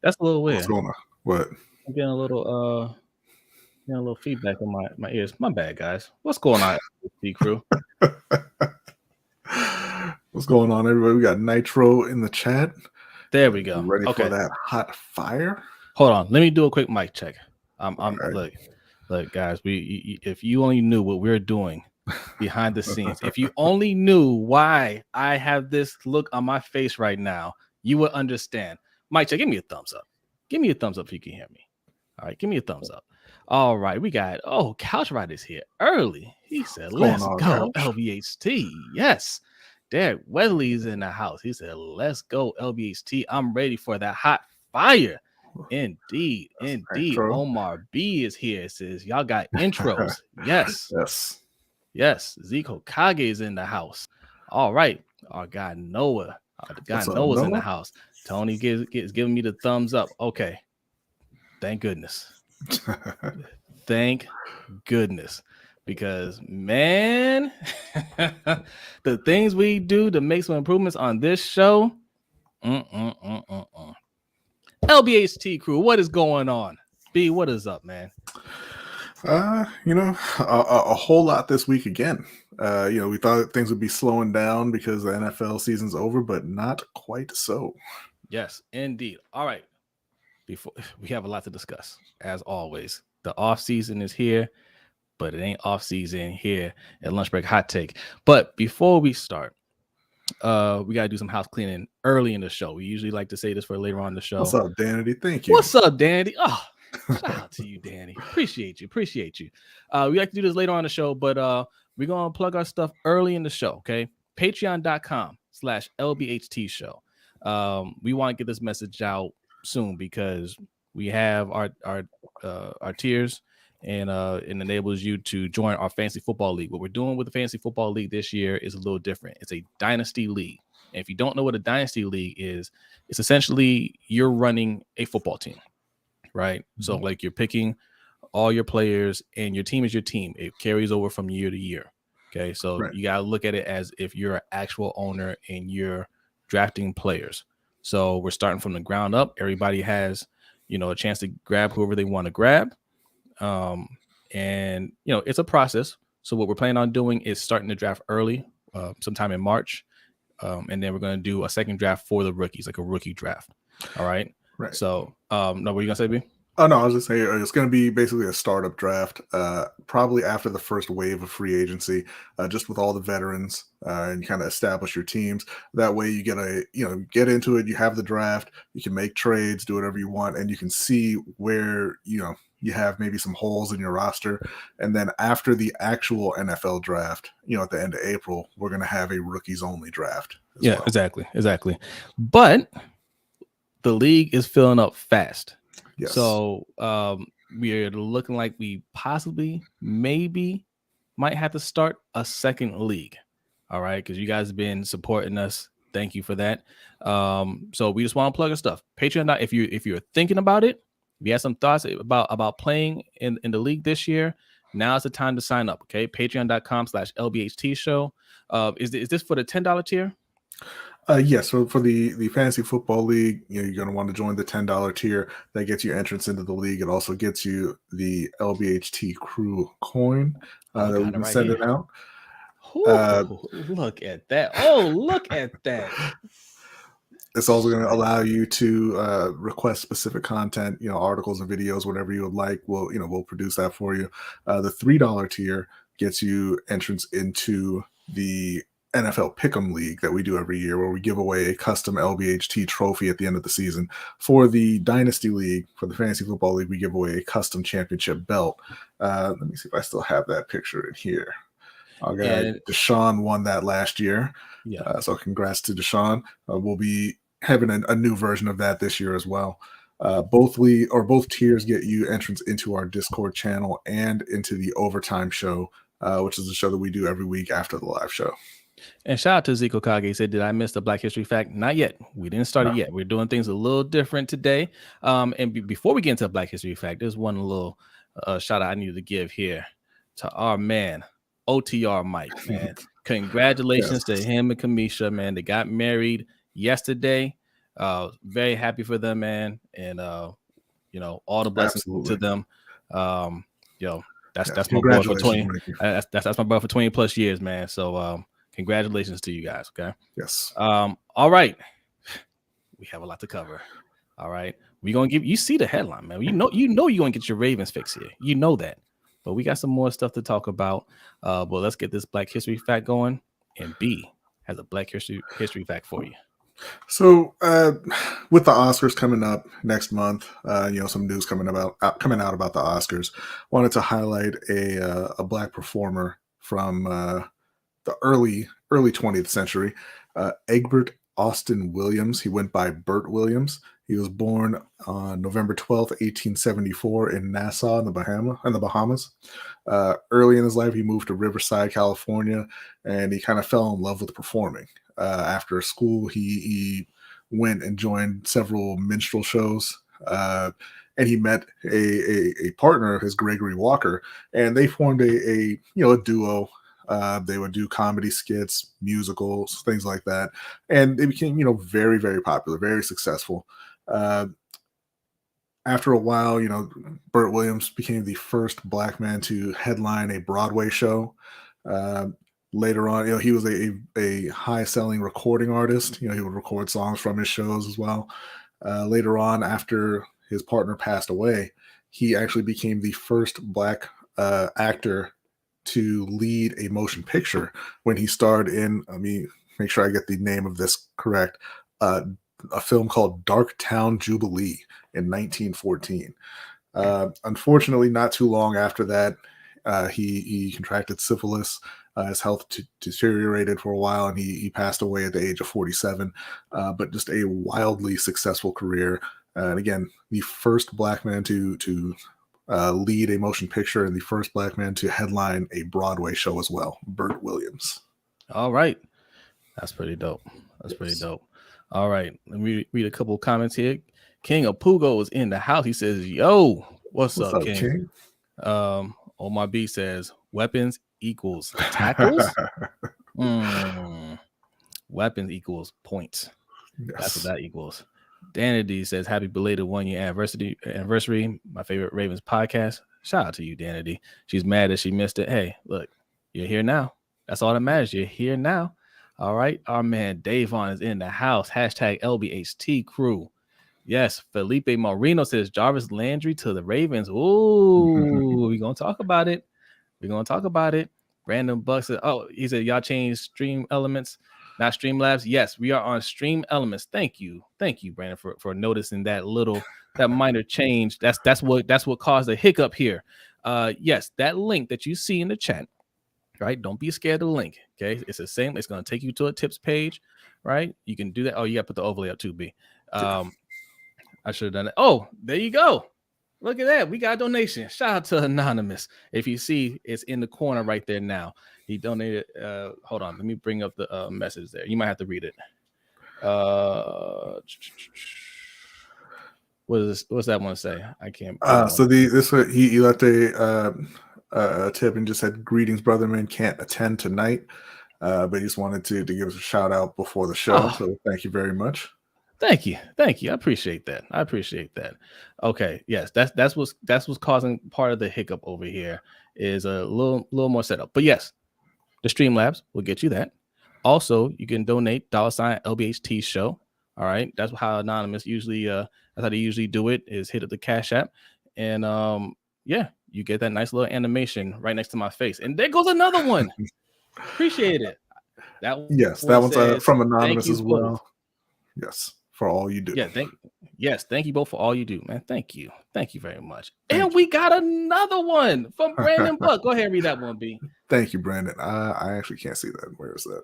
That's a little What's weird. going on? What? I'm getting a little feedback in my ears. My bad, guys. What's going on, LBHT crew? What's going on, everybody? We got Nitro in the chat. There we go. Ready Okay, for that hot fire? hold on. Let me do a quick mic check. I'm right. look, guys. If you only knew what we're doing behind the scenes, if you only knew why I have this look on my face right now, you would understand. Mic check. Give me a thumbs up. Give me a thumbs up if you can hear me. All right, give me a thumbs up. All right, we got Couch Rider's here early. He said, What's "Let's going on, go, Couch? LBHT." Yes, Derek Weatherly's in the house. He said, "Let's go, LBHT. I'm ready for that hot fire." Indeed, indeed. Nitro. Omar B is here. It says, "Y'all got intros." Yes, Yes. yes. Zeke Kage is in the house. All right, our guy Noah. The guy What's up, Noah's in the Noah? house. Tony is giving me the thumbs up. Okay, thank goodness. Thank goodness. Because, man, the things we do to make some improvements on this show. LBHT crew, what is going on? B, what is up, man? A whole lot this week again. We thought things would be slowing down because the NFL season's over, but not quite so. Yes, indeed. All right. Before we have a lot to discuss, as always. The off season is here, but it ain't off season here at Lunch Break Hot Take. But before we start, we gotta do some house cleaning early in the show. We usually like to say this for later on in the show. What's up, Danny? Thank you. What's up, Danny? Oh, shout out to you, Danny. Appreciate you. We like to do this later on the show, but we're gonna plug our stuff early in the show. Okay, patreon.com/LBHT Show. We want to get this message out soon because we have our tiers, and it enables you to join our fantasy football league. What we're doing with the fantasy football league this year is a little different. It's a dynasty league. And if you don't know what a dynasty league is, it's essentially you're running a football team, right? Mm-hmm. So like you're picking all your players and your team is your team. It carries over from year to year. Okay. So You got to look at it as if you're an actual owner and you're drafting players. So we're starting from the ground up. Everybody has, a chance to grab whoever they want to grab. And it's a process. So what we're planning on doing is starting to draft early, sometime in March. And then we're going to do a second draft for the rookies, like a rookie draft. All right. Right. So, no, what are you going to say, B? Oh, no, I was just saying it's going to be basically a startup draft, probably after the first wave of free agency, just with all the veterans and kind of establish your teams. That way you get into it, you have the draft, you can make trades, do whatever you want, and you can see where, you have maybe some holes in your roster. And then after the actual NFL draft, at the end of April, we're going to have a rookies only draft. Yeah, well. Exactly. But the league is filling up fast. Yes. So we're looking like we maybe might have to start a second league. All right. Because you guys have been supporting us. Thank you for that. So we just want to plug our stuff. Patreon. If you're thinking about it, if you have some thoughts about playing in the league this year, now's the time to sign up. Okay. Patreon.com/LBHT Show. Is this for the $10 tier? Yes, so for the fantasy football league, you're going to want to join the $10 tier. That gets you entrance into the league. It also gets you the LBHT crew coin that we've been sending out. Look at that. Oh, look at that. It's also going to allow you to request specific content, articles and videos, whatever you would like. We'll produce that for you. The $3 tier gets you entrance into the NFL Pick'em League that we do every year, where we give away a custom LBHT trophy at the end of the season. For the Dynasty League, for the Fantasy Football League, we give away a custom championship belt. Let me see if I still have that picture in here. Okay, Deshaun won that last year. Yeah. So congrats to Deshaun. We'll be having a new version of that this year as well. Both tiers get you entrance into our Discord channel and into the Overtime Show, which is a show that we do every week after the live show. And shout out to Zeke Kage. He said, did I miss the Black History Fact? Not yet. We didn't start it yet. We're doing things a little different today. And before we get into Black History Fact, there's one little shout out I needed to give here to our man, OTR Mike, man. Congratulations to him and Kamisha, man. They got married yesterday. Very happy for them, man, and all the blessings to Absolutely. them. Yo, that's Yes. my boy for Congratulations, 20. Mikey. That's my boy for 20 plus years, man. So congratulations to you guys. Okay. Yes. All right. We have a lot to cover. All right. We're gonna give you see the headline, man. You're gonna get your Ravens fix here. You know that. But we got some more stuff to talk about. But let's get this Black History fact going. And B has a Black History fact for you. So, with the Oscars coming up next month, some news coming out about the Oscars. Wanted to highlight a black performer from the early 20th century, Egbert Austin Williams. He went by Burt Williams. He was born on November 12th, 1874 in Nassau in the Bahamas. Early in his life, he moved to Riverside, California, and he kind of fell in love with performing. After school, he went and joined several minstrel shows, and he met a partner of his, Gregory Walker, and they formed a duo. They would do comedy skits, musicals, things like that, and they became very, very popular, very successful. After a while, Burt Williams became the first black man to headline a Broadway show. Later on, he was a high selling recording artist. He would record songs from his shows as well. Later on, after his partner passed away, he actually became the first black actor to lead a motion picture when he starred in, let me make sure I get the name of this correct, a film called Darktown Jubilee in 1914. Unfortunately, not too long after that, he contracted syphilis. His health deteriorated for a while, and he passed away at the age of 47. But just a wildly successful career. And again, the first black man to lead a motion picture and the first black man to headline a Broadway show as well, Burt Williams. All right. That's pretty dope. Pretty dope. All right. Let me read a couple of comments here. King of Pugo is in the house. He says, yo, what's up, King? Omar B says, weapons equals tackles. Weapons equals points. Yes. That's what that equals. Danity says, happy belated 1 year anniversary. My favorite Ravens podcast. Shout out to you, Danity. She's mad that she missed it. Hey, look, you're here now. That's all that matters. You're here now. All right. Our man Davon is in the house. Hashtag LBHT crew. Yes. Felipe Marino says Jarvis Landry to the Ravens. Ooh, we're going to talk about it. Brandon Buck said, he said, y'all changed Stream Elements, not Streamlabs. Yes, we are on Stream Elements. Thank you, Brandon, for noticing that minor change. That's what caused a hiccup here. Yes, that link that you see in the chat, right? Don't be scared of the link. Okay, it's the same. It's going to take you to a tips page, right? You can do that. Oh, you got to put the overlay up too, B. I should have done it. Oh, there you go. Look at that. We got a donation. Shout out to Anonymous. If you see, it's in the corner right there now. He donated. Hold on. Let me bring up the message there. You might have to read it. What's that one say? I can't. He left a tip and just said, greetings, brother man. Can't attend tonight. But he just wanted to give us a shout out before the show. So thank you very much. Thank you. I appreciate that. Okay. Yes, that's what's causing part of the hiccup over here is a little more setup. But yes, the Streamlabs will get you that. Also, you can donate $ LBHT Show. All right. That's how Anonymous usually that's how they usually do it, is hit up the Cash App. And you get that nice little animation right next to my face. And there goes another one. Appreciate it. That one's from Anonymous as well. Both. Yes. For all you do. Thank you both for all you do, man. Thank you very much. And we got another one from Brandon Buck. Go ahead and read that one, B. Thank you, Brandon. I actually can't see that. Where is that?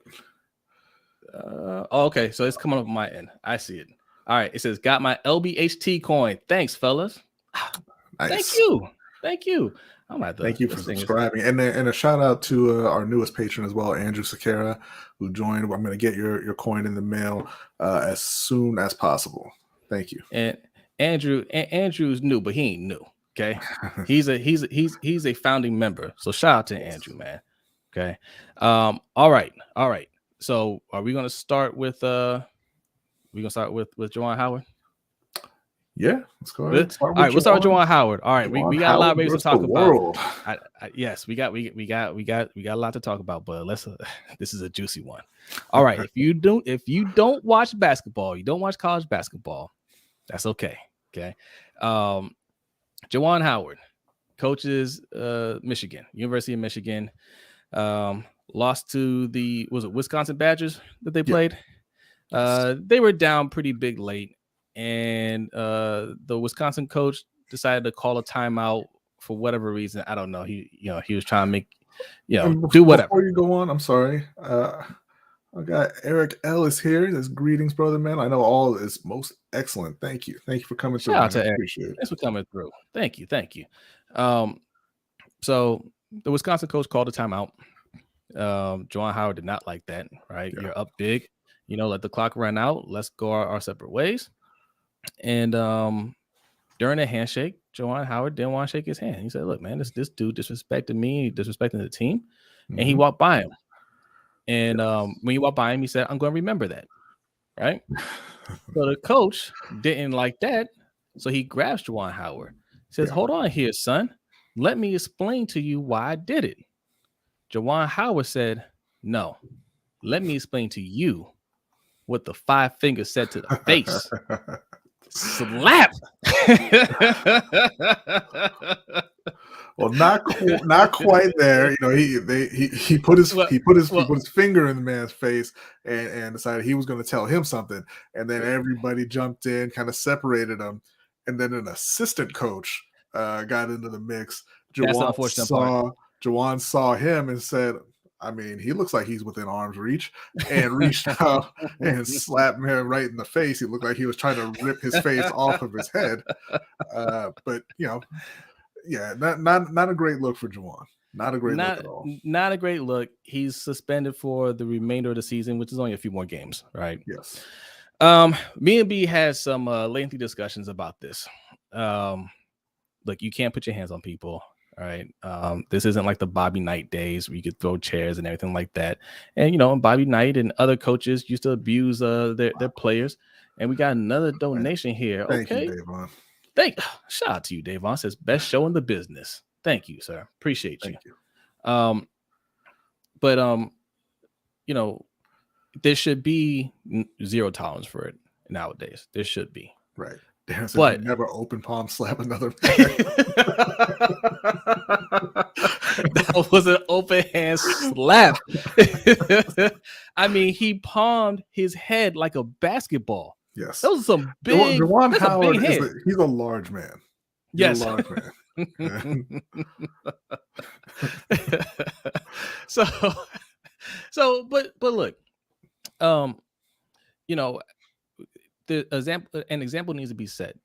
Okay, so it's coming up on my end. I see it. All right, it says, got my LBHT coin. Thanks, fellas. Nice. Thank you. Thank you for subscribing. And a shout out to our newest patron as well, Andrew Sakara, who joined. I'm going to get your coin in the mail as soon as possible. Thank you. And Andrew's new, but he ain't new. Okay. He's a founding member. So shout out to Andrew, man. Okay. All right. So are we going to start with We gonna start with Juwan Howard. Yeah, let's go ahead. All right, we'll start with Juwan Howard. All right, we got a lot of Ravens to talk about. Yes, we got a lot to talk about, but this is a juicy one. All right, if you don't watch basketball, you don't watch college basketball, that's okay. Okay. Juwan Howard coaches Michigan, University of Michigan. Lost to the Wisconsin Badgers that they played. They were down pretty big late. And the Wisconsin coach decided to call a timeout for whatever reason. I don't know. He was trying to make, do whatever. Before you go on, I'm sorry. I got Eric Ellis here. That's greetings, brother, man. I know all is most excellent. Thank you. Thank you for coming through. Shout out to Eric. Thanks for coming through. Thank you. So the Wisconsin coach called a timeout. Juwan Howard did not like that, right? Yeah. You're up big. Let the clock run out. Let's go our separate ways. And during a handshake, Juwan Howard didn't want to shake his hand. He said, look, man, this dude disrespected me, disrespecting the team. Mm-hmm. And he walked by him. And when he walked by him, he said, I'm going to remember that. Right? So the coach didn't like that. So he grabs Juwan Howard. He says, hold on here, son. Let me explain to you why I did it. Juwan Howard said, no, let me explain to you what the 5 fingers said to the face. Slap. Well, not quite there. He put his finger in the man's face and decided he was going to tell him something, and then everybody jumped in, kind of separated them, and then an assistant coach got into the mix. Juwan saw him and said, I mean, he looks like he's within arm's reach, and reached out and slapped him right in the face. He looked like he was trying to rip his face off of his head. But not a great look for Juwan. Not a great look at all. Not a great look. He's suspended for the remainder of the season, which is only a few more games, right? Yes. Me and B had some lengthy discussions about this. Look, you can't put your hands on people. All right. This isn't like the Bobby Knight days where you could throw chairs and everything like that. And, Bobby Knight and other coaches used to abuse their players. And we got another donation here. Thank okay. you, Davon. Shout out to you, Davon. Says best show in the business. Thank you, sir. Appreciate you. Thank you. But there should be zero tolerance for it nowadays. There should be. Right. Darren said, but never open palm slap another man. That was an open hand slap. I mean, he palmed his head like a basketball. Yes. Those are some big. Juwan Howard he's a large man. Yes. A large man. But look, an example needs to be set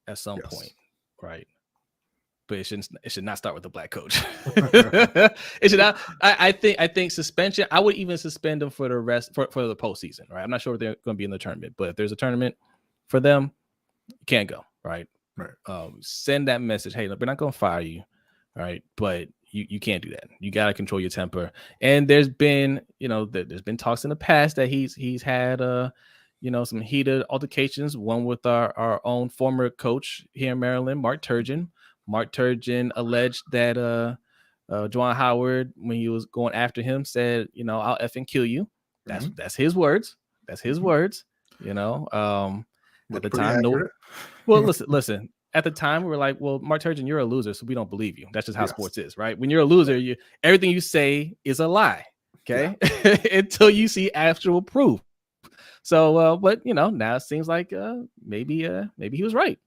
at some point, right? But it should not start with the black coach. It should not. I think suspension. I would even suspend them for the rest for the postseason, right? I'm not sure if they're going to be in the tournament, but if there's a tournament for them, you can't go, right? Right. Send that message. Hey, look, we're not going to fire you, all right? But you can't do that. You got to control your temper. And there's been, there's been talks in the past that he's had some heated altercations. One with our own former coach here in Maryland, Mark Turgeon. Mark Turgeon alleged that Juwan Howard, when he was going after him, said, I'll effing kill you. That's his words. That's his words. At the time, no. Well, listen. At the time, we were like, well, Mark Turgeon, you're a loser, so we don't believe you. That's just how sports is, right? When you're a loser, everything you say is a lie. Okay, until you see actual proof. So, but now it seems like maybe he was right.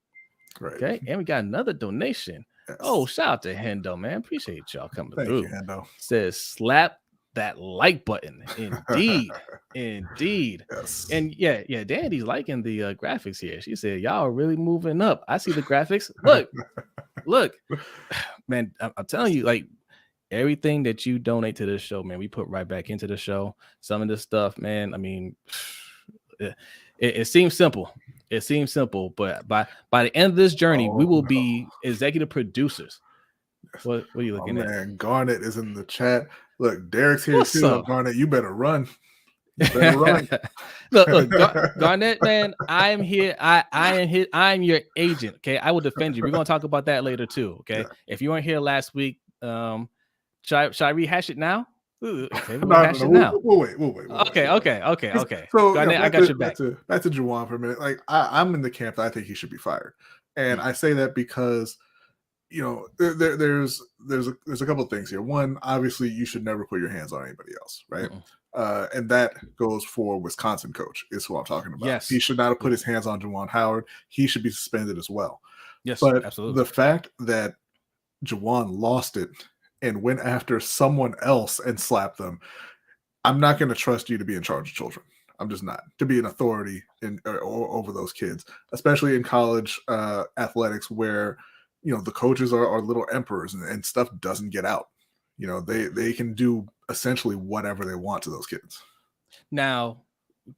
Right. Okay, and we got another donation. Yes. Oh, shout out to Hendo, man. Appreciate y'all coming through. Thank you, Hendo. Says slap that like button. Indeed. Indeed. Yes. And yeah, Dandy's liking the graphics here. She said, y'all are really moving up. I see the graphics. Look, man, I'm telling you, like, everything that you donate to this show, man, we put right back into the show. Some of this stuff, man, I mean, it seems simple. It seems simple, but by the end of this journey, we will be executive producers. What are you looking at? Man, Garnet is in the chat. Look, Derek's here too. Garnet, you better run. Look, Garnett, man, I'm here. I'm your agent. Okay, I will defend you. We're gonna talk about that later too. Okay, if you weren't here last week, should I rehash it now? Okay, we'll rehash it now. We'll wait. Okay. So Garnett, I got your back. Back to Juwan for a minute. Like I'm in the camp that I think he should be fired, and I say that because there's a couple of things here. One, obviously, you should never put your hands on anybody else, right? And that goes for Wisconsin coach. Is who I'm talking about. Yes, he should not have put his hands on Juwan Howard. He should be suspended as well. Yes, but absolutely. The fact that Juwan lost it and went after someone else and slapped them, I'm not going to trust you to be in charge of children. I'm just not, to be an authority over those kids, especially in college athletics where, the coaches are little emperors and stuff doesn't get out. They can do essentially whatever they want to those kids. Now,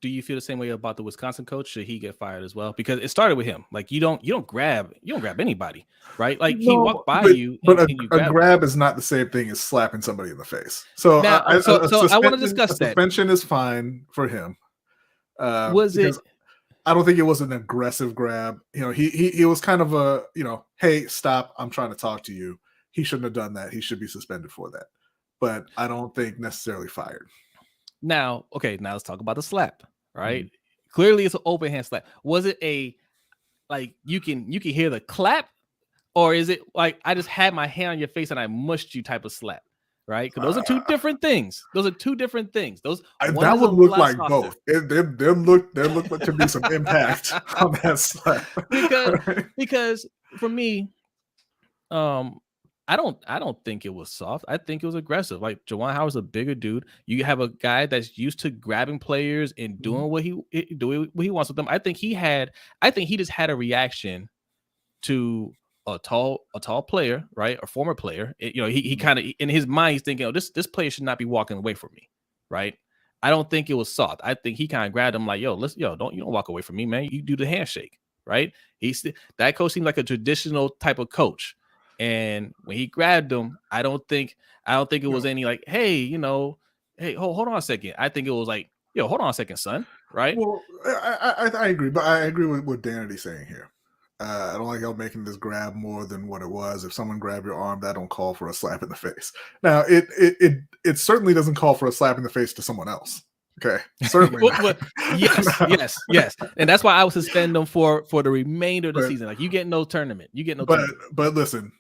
do you feel the same way about the Wisconsin coach? Should he get fired as well? Because it started with him. Like you don't grab anybody, right? Like he walked by you, but a grab is not the same thing as slapping somebody in the face. So now, I want to discuss that. Suspension is fine for him. Was it? I don't think it was an aggressive grab. He was kind of a, hey, stop, I'm trying to talk to you. He shouldn't have done that. He should be suspended for that. But I don't think necessarily fired. Now let's talk about the slap, right? Clearly it's an open hand slap. Was it you can hear the clap, or is it like I just had my hand on your face and I mushed you type of slap? Right, because those are two different things. Those would look like both. There look like to be some impact on that slap. because for me, I don't think it was soft. I think it was aggressive. Like Juwan Howard's a bigger dude. You have a guy that's used to grabbing players and doing what he wants with them. I think he just had a reaction to a tall player, right? A former player. He kind of in his mind he's thinking, this player should not be walking away from me, right? I don't think it was soft. I think he kind of grabbed him like, don't walk away from me, man. You do the handshake, right? That coach seemed like a traditional type of coach. And when he grabbed him, I don't think it was any like, hey, hey, hold on a second. I think it was like, hold on a second, son. Right? Well, I agree, but I agree with what Danity's saying here. I don't like y'all making this grab more than what it was. If someone grabbed your arm, that don't call for a slap in the face. Now, it certainly doesn't call for a slap in the face to someone else. Okay, certainly. yes, and that's why I would suspend them for the remainder of the season. Like you get no tournament, But listen,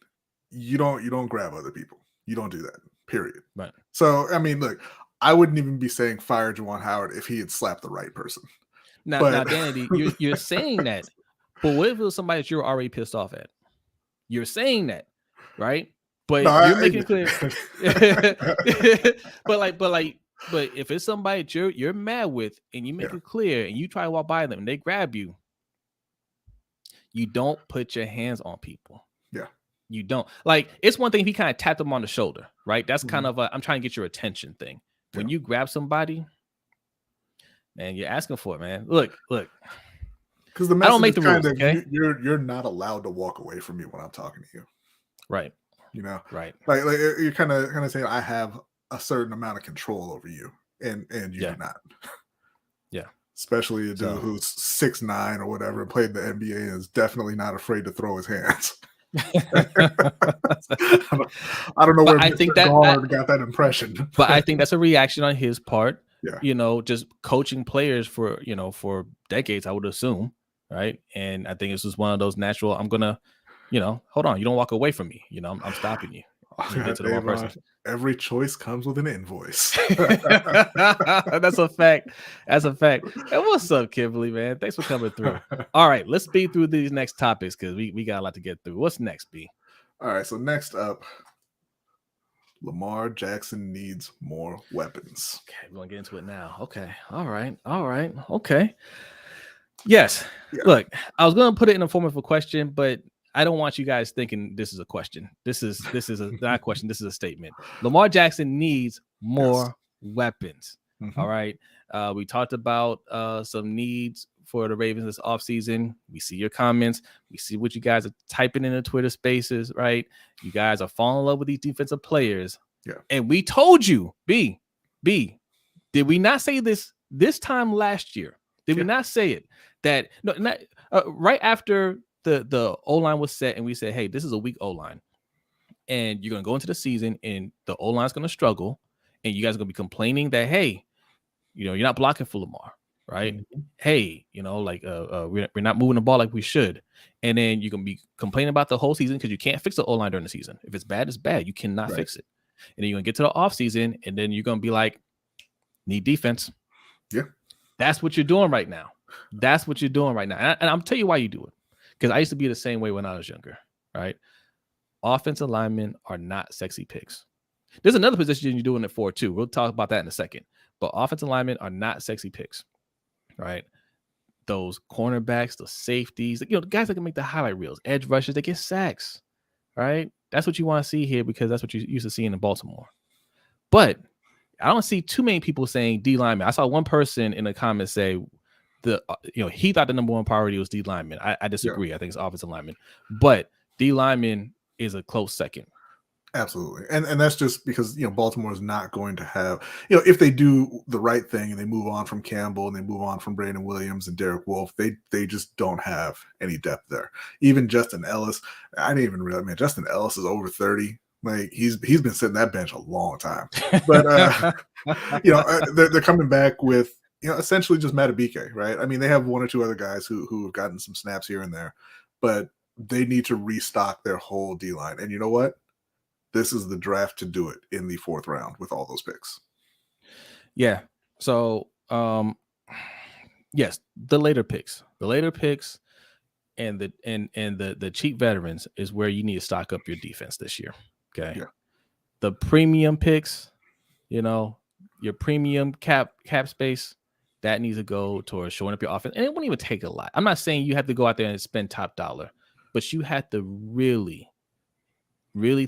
you don't grab other people. You don't do that. Period. Right. So I mean, look, I wouldn't even be saying fire Juwan Howard if he had slapped the right person. Now, Danny, you're saying that, but what if it was somebody that you're already pissed off at? You're saying that, right? But you're making it clear. But if it's somebody that you're mad with and you make it clear and you try to walk by them and they grab you, you don't put your hands on people. Yeah. You don't. Like, it's one thing if he kind of tapped them on the shoulder, right? That's kind of a I'm trying to get your attention thing. When you grab somebody, man, you're asking for it, man. Look. Because the message I don't make the rules, okay? You're not allowed to walk away from me when I'm talking to you. Right. Right. Like you're kind of saying I have a certain amount of control over you, and you do not. Yeah. Especially a dude who's 6'9" or whatever, played the NBA and is definitely not afraid to throw his hands. I don't know where I think that got that impression. But I think that's a reaction on his part. Yeah. Just coaching players for decades, I would assume. Right. And I think it's just one of those natural, I'm gonna, hold on, you don't walk away from me. I'm stopping you. Get to the wrong person. Every choice comes with an invoice. That's a fact. Hey, what's up, Kimberly, man? Thanks for coming through. All right, let's speed through these next topics because we got a lot to get through. What's next, B? All right, so next up, Lamar Jackson needs more weapons. Okay, we're gonna get into it now. Okay, all right, okay. Yes. Yeah. Look, I was gonna put it in the form of a question, but I don't want you guys thinking this is a question. This is not a question. This is a statement. Lamar Jackson needs more weapons. Mm-hmm. All right. We talked about some needs for the Ravens this offseason. We see your comments. We see what you guys are typing in the Twitter spaces, right? You guys are falling in love with these defensive players. Yeah. And we told you, B, did we not say this this time last year? Did we not say it? That no, not right after the O-line was set, and we said, hey, this is a weak O-line, and you're gonna go into the season, and the O-line's gonna struggle, and you guys are gonna be complaining that, hey, you're not blocking for Lamar, right? Mm-hmm. Hey, we're not moving the ball like we should, and then you're gonna be complaining about the whole season because you can't fix the O-line during the season. If it's bad, it's bad. You cannot fix it, and then you're gonna get to the off season, and then you're gonna be like, need defense. Yeah. That's what you're doing right now. That's what you're doing right now. And I'm tell you why you do it. Because I used to be the same way when I was younger, right? Offensive linemen are not sexy picks. There's another position you're doing it for too. We'll talk about that in a second. But offensive linemen are not sexy picks, right? Those cornerbacks, the safeties, the guys that can make the highlight reels, edge rushers, they get sacks, right? That's what you want to see here because that's what you used to seeing in Baltimore. But I don't see too many people saying D lineman. I saw one person in the comments say he thought the number one priority was D lineman. I disagree. Yeah. I think it's offensive lineman, but D lineman is a close second. Absolutely. And that's just because, Baltimore is not going to have, if they do the right thing and they move on from Campbell and they move on from Brandon Williams and Derek Wolfe, they just don't have any depth there. Even Justin Ellis, I didn't even realize, man, Justin Ellis is over 30. Like he's been sitting that bench a long time, but they're coming back with essentially just Matabike, right? I mean, they have one or two other guys who have gotten some snaps here and there, but they need to restock their whole D line. And you know what? This is the draft to do it in the 4th round with all those picks. Yeah. So yes, the later picks and the cheap veterans is where you need to stock up your defense this year. Okay. Yeah. The premium picks, your premium cap space, that needs to go towards showing up your offense. And it won't even take a lot. I'm not saying you have to go out there and spend top dollar, but you have to really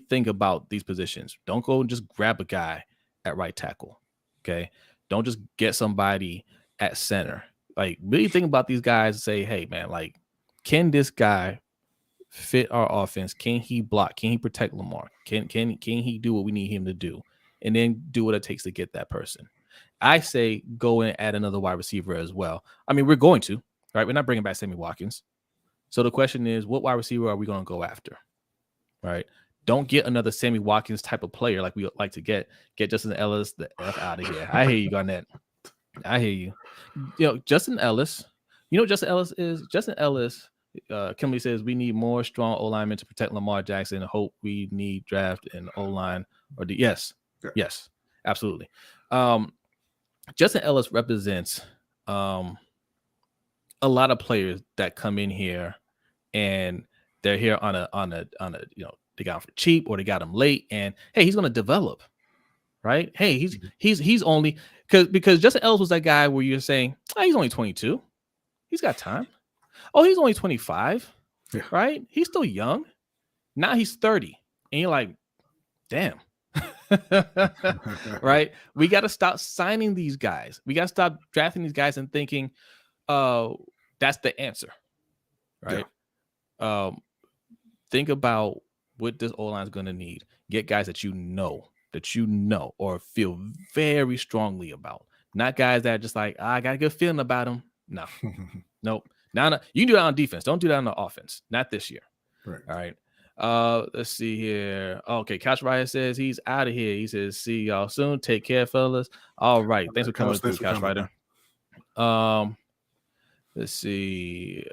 think about these positions. Don't go and just grab a guy at right tackle. Okay. Don't just get somebody at center. Like really think about these guys and say, hey man, like, can this guy fit our offense? Can he block? Can he protect Lamar? Can he do what we need him to do? And then do what it takes to get that person. I say go and add another wide receiver as well. I mean, we're going to, right? We're not bringing back Sammy Watkins. So the question is, what wide receiver are we going to go after? Right? Don't get another Sammy Watkins type of player like we like to get. Get Justin Ellis the F out of here. I hear you, Garnett. I hear you. Justin Ellis. You know what Justin Ellis is? Justin Ellis, Kimberly says, we need more strong O-linemen to protect Lamar Jackson. Hope we need draft and O-line. Yes, absolutely. Justin Ellis represents a lot of players that come in here and they're here on a they got him for cheap or they got him late, and hey, he's going to develop, right? Hey, he's only because Justin Ellis was that guy where you're saying, oh, he's only 22, he's got time. Oh, he's only 25, right? He's still young. Now he's 30, and you're like, damn. Right? We got to stop signing these guys. We got to stop drafting these guys and thinking, that's the answer, right? Yeah. Think about what this O-line is going to need. Get guys that you know or feel very strongly about. Not guys that are just like, I got a good feeling about them. No, nope. Now you can do that on defense. Don't do that on the offense. Not this year. Right. All right. Let's see here. Okay, Couch Riot says he's out of here. He says, see y'all soon. Take care, fellas. All right. Thanks for coming through, Couch Rider. Let's see.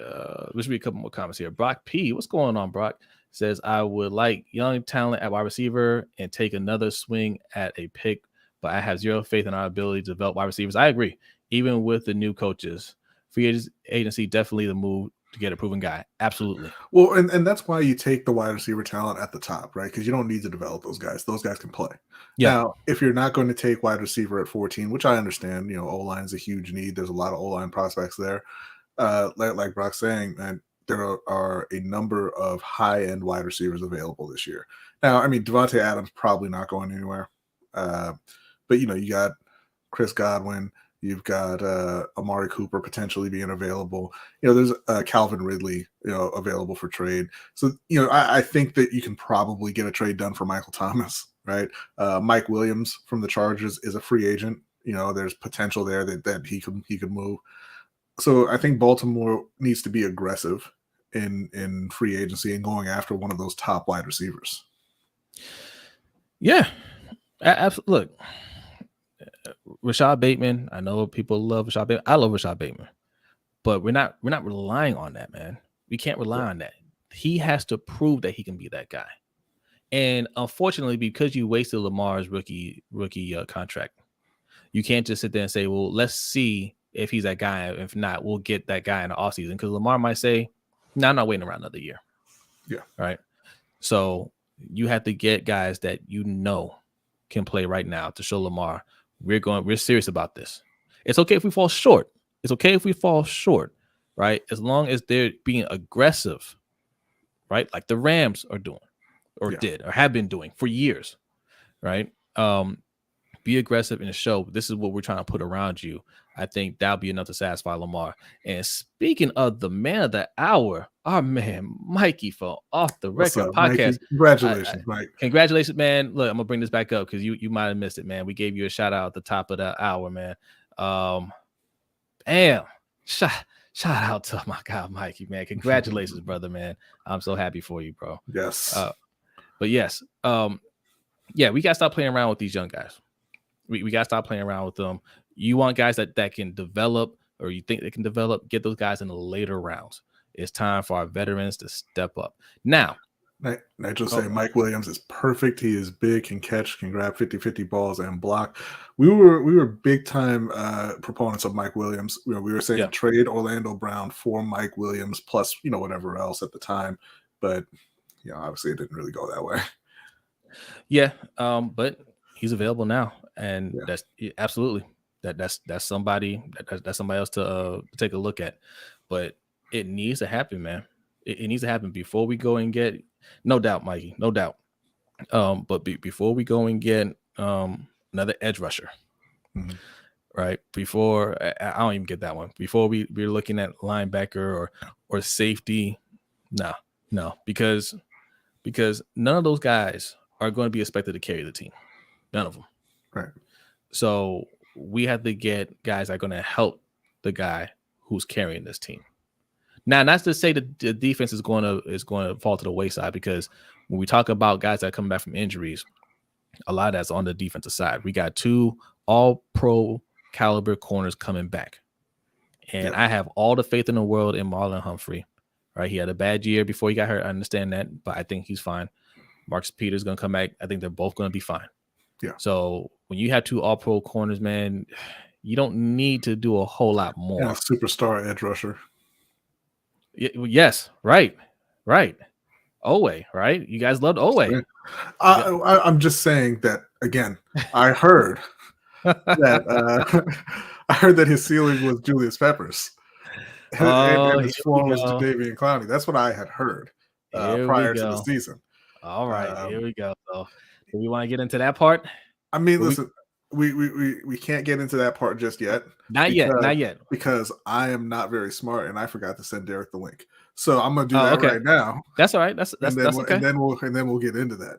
Let's read a couple more comments here. Brock P. What's going on, Brock? Says, I would like young talent at wide receiver and take another swing at a pick, but I have zero faith in our ability to develop wide receivers. I agree. Even with the new coaches, free agency, definitely the move to get a proven guy. Absolutely. Well, and that's why you take the wide receiver talent at the top, right? Because you don't need to develop those guys. Those guys can play. Yeah. Now, if you're not going to take wide receiver at 14, which I understand, O-line is a huge need. There's a lot of O-line prospects there. Like Brock's saying, man, there are a number of high-end wide receivers available this year. Now, I mean, Devontae Adams probably not going anywhere. But, you got Chris Godwin. You've got Amari Cooper potentially being available. There's Calvin Ridley, available for trade. So, I think that you can probably get a trade done for Michael Thomas, right? Mike Williams from the Chargers is a free agent. There's potential there that he could move. So I think Baltimore needs to be aggressive in free agency and going after one of those top wide receivers. Yeah, look, Rashad Bateman. I know people love Rashad Bateman. I love Rashad Bateman, but we're not relying on that, man. We can't rely on that. He has to prove that he can be that guy. And unfortunately, because you wasted Lamar's rookie contract, you can't just sit there and say, well, let's see if he's that guy. If not, we'll get that guy in the offseason. Because Lamar might say, no, I'm not waiting around another year. Yeah. Right. So you have to get guys that can play right now to show Lamar we're serious about this. It's okay if we fall short. Right? As long as they're being aggressive, right? Like the Rams are doing or did or have been doing for years, right? Be aggressive and show this is what we're trying to put around you. I think that'll be enough to satisfy Lamar. And speaking of the man of the hour, our man Mikey from Off the Record podcast. Mikey? Congratulations, Mike. Congratulations, man. Look, I'm gonna bring this back up because you might have missed it, man. We gave you a shout out at the top of the hour, man. Shout out to my guy Mikey, man. Congratulations, brother, man. I'm so happy for you, bro. Yes. But yes, we gotta stop playing around with these young guys. We gotta stop playing around with them. You want guys that can develop, or you think they can develop, get those guys in the later rounds. It's time for our veterans to step up. Now, I just say Mike Williams is perfect. He is big, can catch, can grab 50-50 balls and block. We were big time proponents of Mike Williams. We were saying trade Orlando Brown for Mike Williams plus whatever else at the time, but obviously it didn't really go that way. Yeah, but he's available now, and that's absolutely that's somebody that's somebody else to take a look at. But it needs to happen, man. It needs to happen before we go and get. No doubt, Mikey. No doubt. But before we go and get another edge rusher, right? Before I don't even get that one. Before we're looking at linebacker or safety, no, because none of those guys are going to be expected to carry the team. None of them. Right. So we have to get guys that are going to help the guy who's carrying this team. Now, not to say that the defense is going to fall to the wayside, because when we talk about guys that are coming back from injuries, a lot of that's on the defensive side. We got 2 all-pro caliber corners coming back. And I have all the faith in the world in Marlon Humphrey. Right? He had a bad year before he got hurt. I understand that, but I think he's fine. Marcus Peters is going to come back. I think they're both going to be fine. Yeah. So when you have 2 all-pro corners, man, you don't need to do a whole lot more. Yeah, superstar edge rusher. Yes, right. Oweh, right? You guys loved Oweh. I'm just saying that again. I heard that his ceiling was Julius Peppers, and his floor was Jadeveon Clowney. That's what I had heard prior to the season. All right, here we go. So, do we want to get into that part? I mean, listen. We can't get into that part just yet. Not yet. Because I am not very smart and I forgot to send Derek the link. So I'm gonna do that right now. That's all right. That's okay. And then we'll get into that.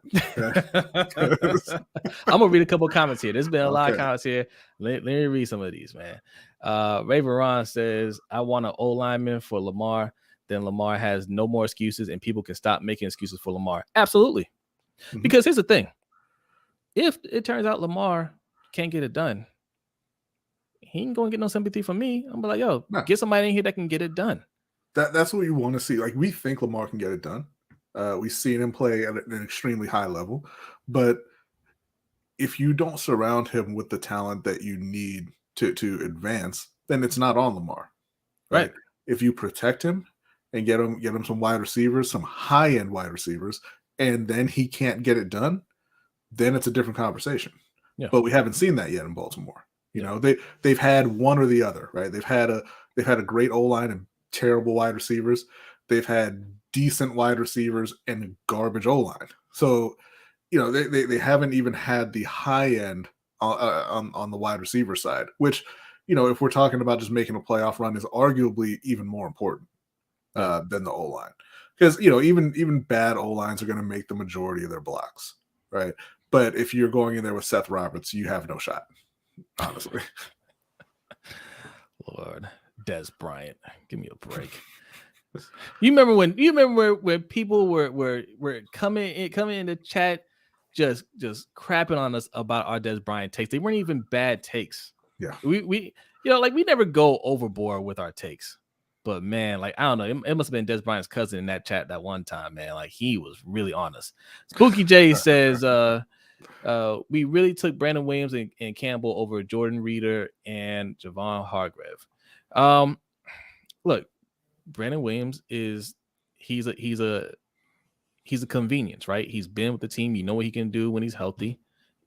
I'm gonna read a couple of comments here. There's been a lot of comments here. Let me read some of these, man. Ray Varon says, I want an O lineman for Lamar. Then Lamar has no more excuses and people can stop making excuses for Lamar. Absolutely. Mm-hmm. Because here's the thing. If it turns out Lamar can't get it done, he ain't gonna get no sympathy from me. I'm like, yo, get somebody in here that can get it done. That's what you want to see. Like, we think Lamar can get it done. We've seen him play at an extremely high level, but if you don't surround him with the talent that you need to advance, then it's not on Lamar. Right? If you protect him and get him some wide receivers, some high-end wide receivers, and then he can't get it done, then it's a different conversation. Yeah. But we haven't seen that yet in Baltimore. They've had one or the other, right? They've had a great O-line and terrible wide receivers. They've had decent wide receivers and garbage O-line. So, they haven't even had the high end on the wide receiver side, which, if we're talking about just making a playoff run, is arguably even more important than the O-line. Because, even bad O-lines are going to make the majority of their blocks, right? But if you're going in there with Seth Roberts, you have no shot. honestly. Lord, Des Bryant, give me a break. You remember when people were coming in the chat, just crapping on us about our Des Bryant takes. They weren't even bad takes. Yeah, we like we never go overboard with our takes. But man, like I don't know, it must have been Des Bryant's cousin in that chat that one time, man. Like he was really honest. Spooky J says, we really took Brandon Williams and Campbell over Jordan Reeder and Javon Hargrave. Look, Brandon Williams he's a convenience, right? He's been with the team. You know what he can do when he's healthy,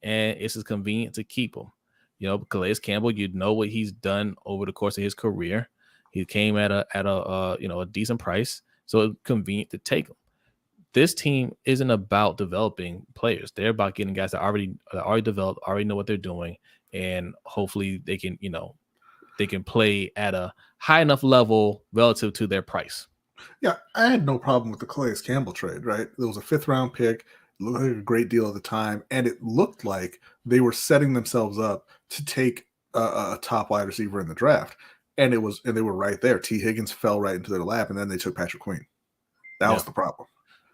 and it's just convenient to keep him. You know, Calais Campbell, you know what he's done over the course of his career. He came at a decent price, so it's convenient to take him. This team isn't about developing players. They're about getting guys that already developed, already know what they're doing, and hopefully they can play at a high enough level relative to their price. Yeah, I had no problem with the Calais Campbell trade, right? It was a 5th-round pick. It looked like a great deal at the time, and it looked like they were setting themselves up to take a top wide receiver in the draft. And they were right there. T. Higgins fell right into their lap, and then they took Patrick Queen. That was the problem.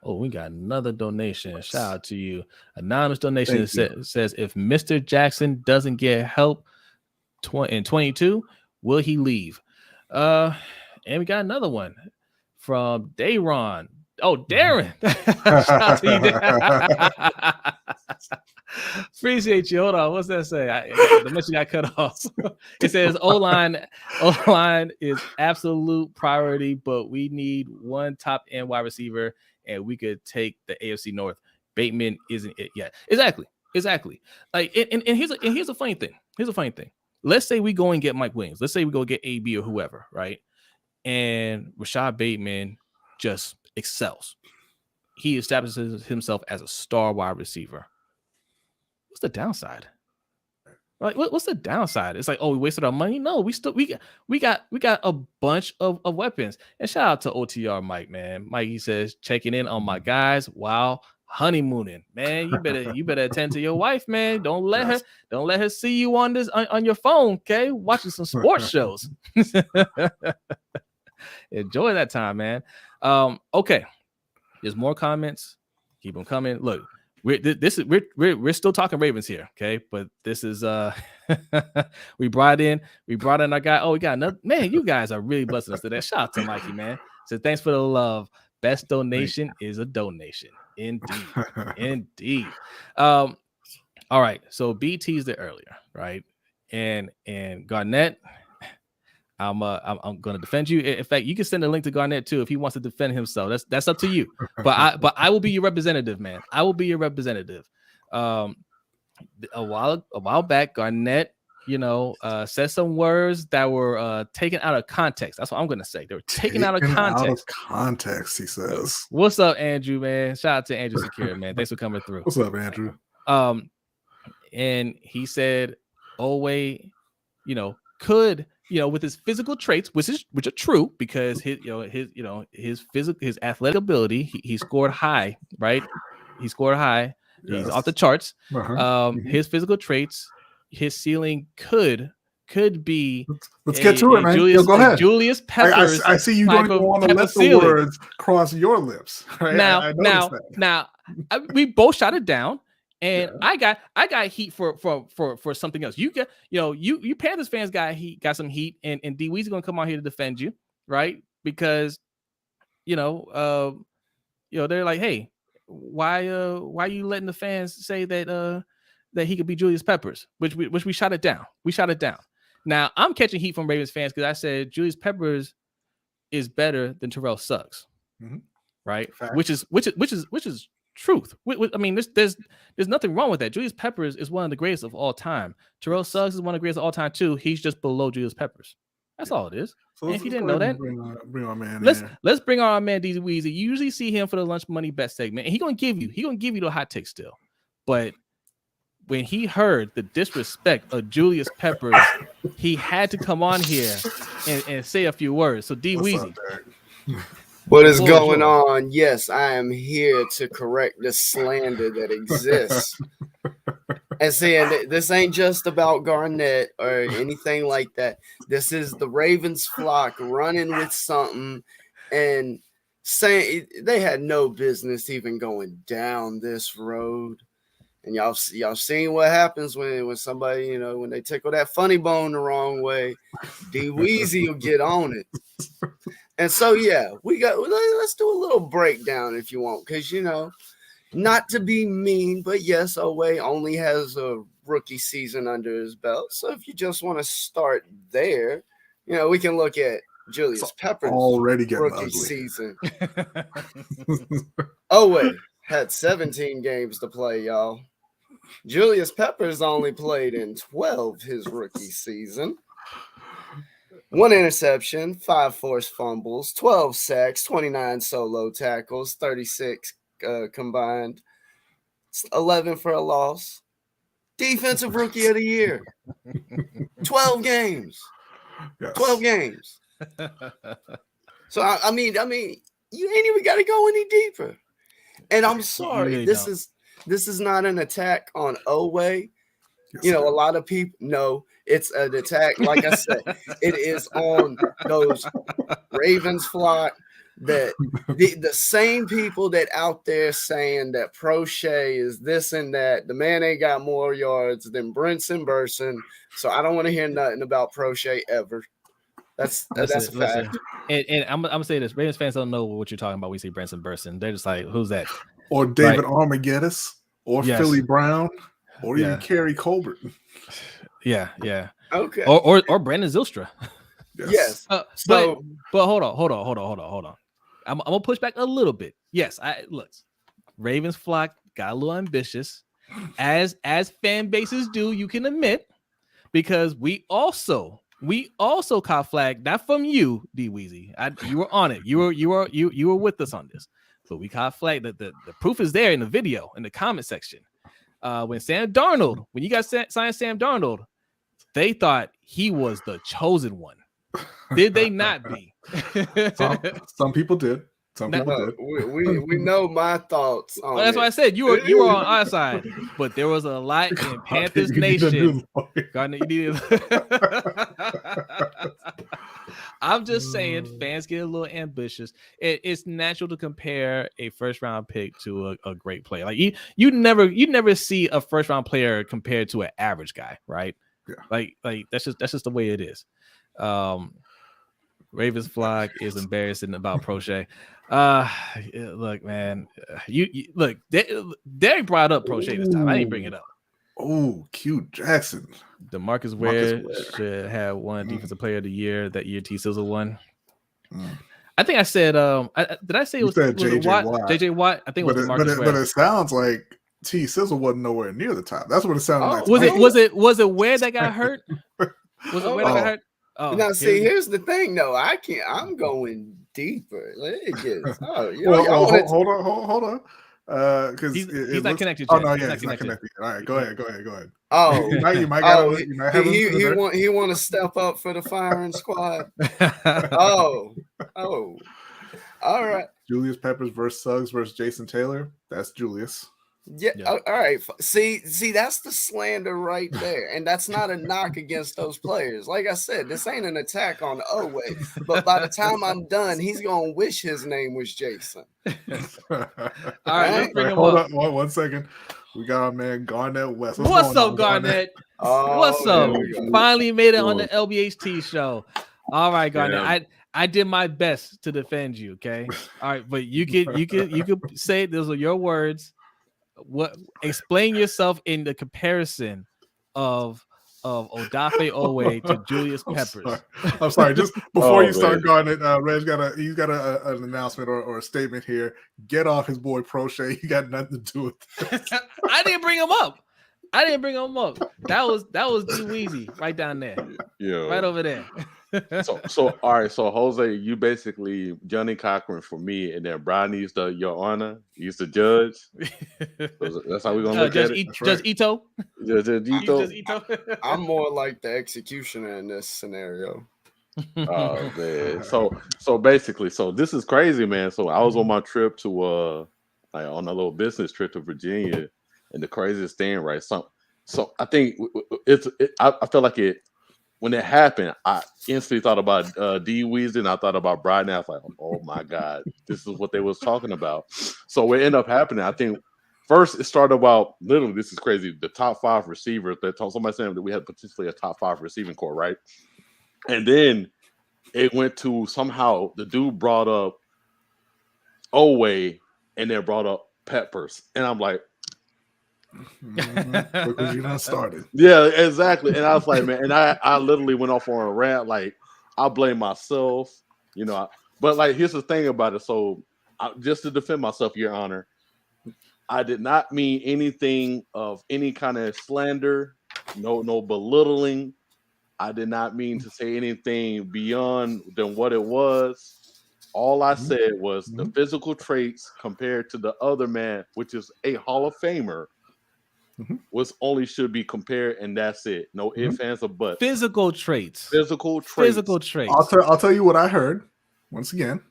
Oh, we got another donation. Shout out to you. Anonymous donation says, if Mr. Jackson doesn't get help in 22, will he leave? And we got another one from Dayron. Oh, Darren. Shout out to you, appreciate you. Hold on. What's that say? The mention got cut off. It says O-line is absolute priority, but we need one top end wide receiver, and we could take the AFC North. Bateman isn't it yet. Exactly. Like, and here's a funny thing. Let's say we go and get Mike Williams. Let's say we go get AB or whoever, right? And Rashad Bateman just excels. He establishes himself as a star wide receiver. What's the downside? Like, what's the downside? It's like, oh, we wasted our money. No, we got a bunch of weapons. And shout out to OTR Mike, man. Mike, he says, checking in on my guys while honeymooning. Man, you better attend to your wife, man. Don't let her see you on your phone, okay? Watching some sports shows. Enjoy that time, man. Okay. There's more comments. Keep them coming. Look, we're still talking Ravens here, okay? But this is we brought in our guy. Oh, we got another man. You guys are really blessing us today. Shout out to Mikey, man. So thanks for the love. Best donation is a donation, indeed. All right. So B teased it earlier, right? And Garnett. I'm going to defend you. In fact, you can send a link to Garnett too if he wants to defend himself. That's up to you. But I will be your representative, man. I will be your representative. A while back, Garnett, said some words that were taken out of context. That's what I'm going to say. They were taken out of context. Out of context, he says. What's up, Andrew, man? Shout out to Andrew Secure, man. Thanks for coming through. What's up, Andrew? And he said, Oweh, could, with his physical traits, which are true, because his athletic ability, he scored high, right? He scored high. Yes. He's off the charts. His physical traits, his ceiling could be. Let's get to it, man. Go ahead. Julius Peppers. I see you don't even want to let the words cross your lips. Right? Now, we both shot it down. And yeah. I got heat for something else. You get, you Panthers fans got some heat, and D Weezy's gonna come out here to defend you, right? Because they're like, hey, why are you letting the fans say that he could be Julius Peppers, which we shot it down. Now I'm catching heat from Ravens fans because I said Julius Peppers is better than Terrell Suggs, right? Fact. Which is truth. I mean, there's nothing wrong with that. Julius Peppers is one of the greatest of all time. Terrell Suggs is one of the greatest of all time too. He's just below Julius Peppers. That's all it is. So and if you didn't know that, bring our man. Let's bring our man D Weezy. You usually see him for the lunch money bet segment, and he's gonna give you the hot take still. But when he heard the disrespect of Julius Peppers, he had to come on here and say a few words. So D Weezy. What is going on? Yes, I am here to correct the slander that exists. And saying this ain't just about Garnett or anything like that. This is the Ravens flock running with something and saying they had no business even going down this road. And y'all seen what happens when somebody, when they tickle that funny bone the wrong way, D Weezy will get on it. And so, yeah, let's do a little breakdown if you want, because, not to be mean, but yes, Oweh only has a rookie season under his belt. So if you just want to start there, we can look at Julius Peppers' already rookie ugly season. Oweh had 17 games to play, y'all. Julius Peppers only played in 12 his rookie season. 1 interception, 5 forced fumbles, 12 sacks, 29 solo tackles, 36 combined, 11 for a loss. Defensive rookie of the year. 12 games. Yes. 12 games. So I mean, you ain't even got to go any deeper. And I'm sorry, really this is not an attack on Oweh. Yes, a lot of people know it's an attack. Like I said, it is on those Ravens flock that the same people that out there saying that Prochet is this and that. The man ain't got more yards than Brinson Burson. So I don't want to hear nothing about Prochet ever. That's a fact. And I'm gonna say this: Ravens fans don't know what you're talking about when you say Brinson Burson. They're just like, who's that? Or David Armageddon, or Philly Brown, or even Kerry Colbert. Yeah. Okay. Or Brandon Zylstra. Yes. But hold on. I'm gonna push back a little bit. Yes, look. Ravens flock got a little ambitious, as fan bases do. You can admit, because we also caught flag, not from you, D Weezy. You were on it. You were with us on this. But we caught flag. The proof is there in the video, in the comment section. When you guys signed Sam Darnold, they thought he was the chosen one. Did they not be? Some people did. Some people did. We know my thoughts on that's why I said you were on our side, but there was a lot in Panthers Nation. I'm just saying, fans get a little ambitious. It's natural to compare a first round pick to a great player. Like you never see a first round player compared to an average guy, right? Yeah. Like that's just the way it is. Ravens flock is embarrassing about Prochet. Look, man, you look. Derek brought up Prochet this time. I didn't bring it up. Oh, Q Jackson. DeMarcus Ware should have won Defensive Player of the Year that year. T. Sizzle won. I think I said. Did I say it was JJ Watt? I think it was DeMarcus Ware. But it sounds like T. Sizzle wasn't nowhere near the top. That's what it sounded like. Was it Ware that got hurt? Was it Ware that got hurt? Oh, now see, here's the thing, though. I'm going deeper. Hold on. Because he's not connected. Oh no, yeah, he's not connected. All right, go ahead. Oh, you might have he want to step up for the firing squad. Oh, all right. Julius Peppers versus Suggs versus Jason Taylor. That's Julius. Yeah. All right. See, that's the slander right there, and that's not a knock against those players. Like I said, this ain't an attack on Oweh, but by the time I'm done, he's gonna wish his name was Jason. All right, let's bring him hold up. on, one second. We got our man Garnett West. What's up, Garnett? What's up? Finally made it on the LBHT show. All right, Garnett. Yeah. I did my best to defend you. Okay. All right, but you could say those are your words. Explain yourself in the comparison of Odafe Oweh to Julius Peppers. I'm sorry. Just before you start, Garnett, Reg's got an announcement or a statement here. Get off his boy Prochet. You got nothing to do with this. I didn't bring him up. That was too easy right down there. Yeah, right over there. So all right. So Jose, you basically Johnny Cochran for me, and then Brodny's Your Honor. He's the judge. That's how we're gonna look at it. Judge Ito. Judge Ito. I'm more like the executioner in this scenario. Oh man. So basically, this is crazy, man. So I was on my trip to on a little business trip to Virginia, and the craziest thing, right? So I think I felt like it when it happened. I instantly thought about D Weezy, and I thought about Brodny. I was like, oh my god, this is what they was talking about. So what ended up happening, I think. First, it started about literally. This is crazy. The top 5 receivers. That told somebody saying that we had potentially a top 5 receiving core, right? And then it went to somehow the dude brought up Oweh and then brought up Peppers, and I'm like, because you done started. yeah, exactly. And I was like, man, and I literally went off on a rant. Like, I blame myself, but like, here's the thing about it. So, just to defend myself, Your Honor. I did not mean anything of any kind of slander, no belittling. I did not mean to say anything beyond than what it was. All I said was the physical traits compared to the other man, which is a Hall of Famer, was only should be compared, and that's it. No ifs, ands, or buts. Physical traits. Physical traits. I'll tell you what I heard. Once again,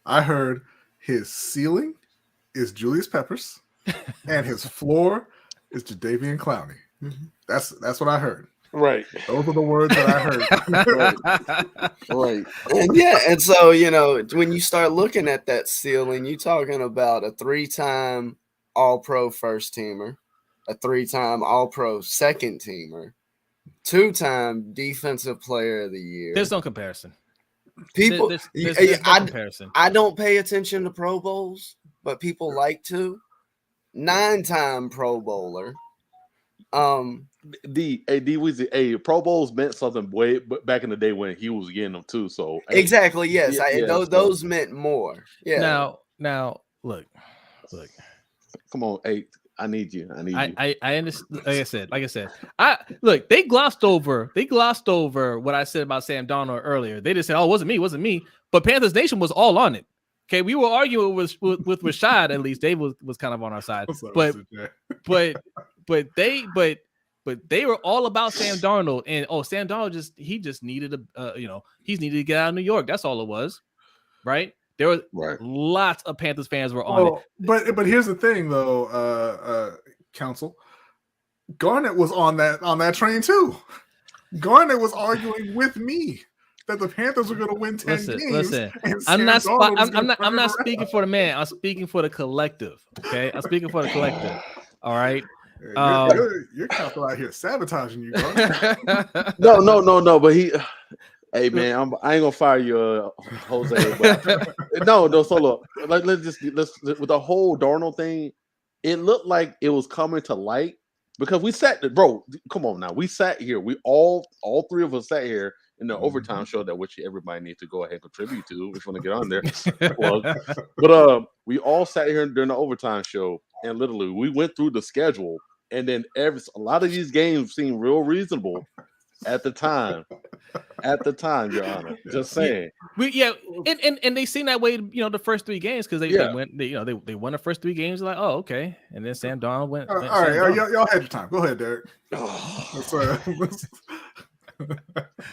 I heard his ceiling is Julius Peppers. And his floor is Jadeveon Clowney. That's what I heard. Right. Those are the words that I heard. Right. And so, when you start looking at that ceiling, you're talking about a 3-time All-Pro first teamer, a 3-time All-Pro second teamer, 2-time Defensive Player of the Year. There's no comparison. People, there's no comparison. I don't pay attention to Pro Bowls, but people like to. 9-time Pro Bowler. D Weezy, Pro Bowls meant something way back in the day when he was getting them too. So exactly, yes, those meant more. Yeah. Now, look. Come on, I need you. I understand. Like I said, look. They glossed over what I said about Sam Darnold earlier. They just said, "Oh, it wasn't me." But Panthers Nation was all on it. Okay, we were arguing with Rashad. At least Dave was kind of on our side, but they were all about Sam Darnold, and Sam Darnold just needed he's needed to get out of New York. That's all it was, right? There were lots of Panthers fans were on it. But here's the thing, though, Counsel. Garnett was on that train too. Garnett was arguing with me that the Panthers were going to win 10 games. Listen, I'm not speaking for the man. I'm speaking for the collective. Okay, I'm speaking for the collective. All right. You're Counsel out here sabotaging you, Garnett. No. But hey man, I ain't gonna fire you, Jose. But no. So look, let's with the whole Darnold thing, it looked like it was coming to light because we sat, bro. Come on now, we sat here. We all 3 of us sat here in the overtime show that which everybody needs to go ahead and contribute to if you want to get on there. But we all sat here during the overtime show, and literally we went through the schedule, and then a lot of these games seemed real reasonable at the time. Your Honor, just saying. And they seem that way, the first 3 games because they won the first 3 games. Like, oh, okay, and then Sam Darnold went. All right, y'all had your time. Go ahead, Derek.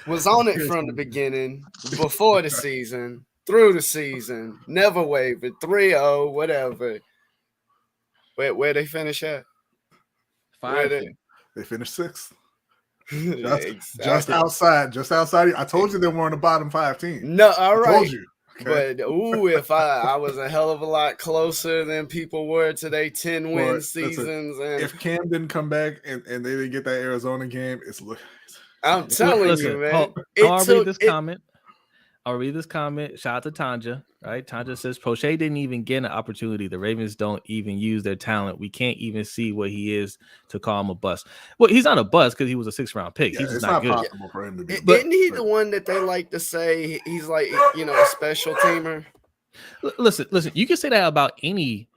Was on it from the beginning, before the season, through the season, never wavered, 3-0, whatever. Where they finish at? 5. They finished 6th. Just outside. I told you they weren't a bottom 5 team. No, all right. I told you. Okay. But if I was a hell of a lot closer than people were today, 10-win seasons. And if Cam didn't come back and they didn't get that Arizona game, I'm telling you, man. I'll read this comment. Shout out to Tanja. Right? Tanja says, Prochet didn't even get an opportunity. The Ravens don't even use their talent. We can't even see what he is to call him a bust. Well, he's not a bust because he was a 6th-round pick. He's just not good. Possible for him to be. Isn't he the one that they like to say he's like, a special teamer? Listen. You can say that about any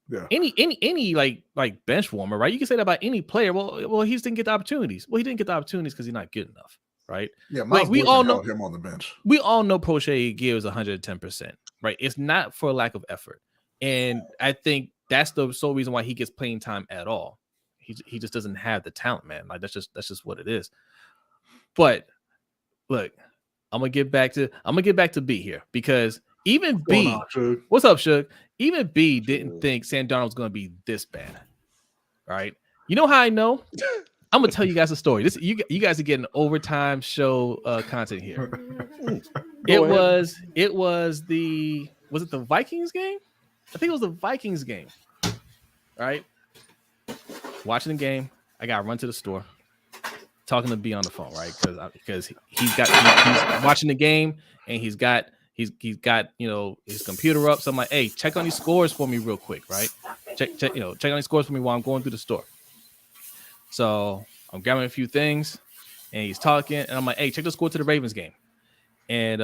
like bench warmer, right? You can say that about any player. Well, he just didn't get the opportunities. Well, he didn't get the opportunities because he's not good enough, right? Yeah, we all know him on the bench. We all know Prochet gives 110%, right? It's not for lack of effort, and I think that's the sole reason why he gets playing time at all. He just doesn't have the talent, man. Like that's just what it is. But look, I'm gonna get back to B here because even B, what's up, Shug? Even B didn't think Sam Darnold was gonna be this bad. All right, you know how I know? I'm gonna tell you guys a story. This you guys are getting overtime show content here. It was the Vikings game? I think it was the Vikings game. All right. Watching the game, I gotta run to the store, talking to B on the phone, right? Because he's watching the game and he's got his computer up. So I'm like, hey, check on these scores for me real quick, right? Check on these scores for me while I'm going through the store. So I'm grabbing a few things and he's talking, and I'm like, hey, check the score to the Ravens game. And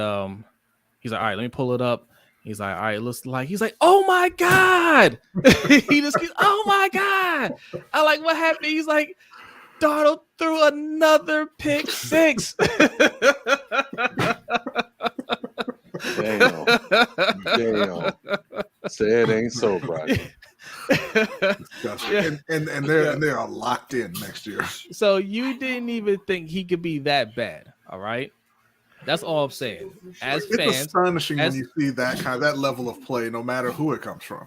he's like, all right, let me pull it up. He's like, all right, it looks like, he's like, oh my God. He just keeps, oh my God. I like, what happened? He's like, Darnold threw another pick six. Damn. Say it ain't so, Brian. And they are locked in next year. So you didn't even think he could be that bad, all right? That's all I'm saying. As fans, it's astonishing when you see that level of play, no matter who it comes from.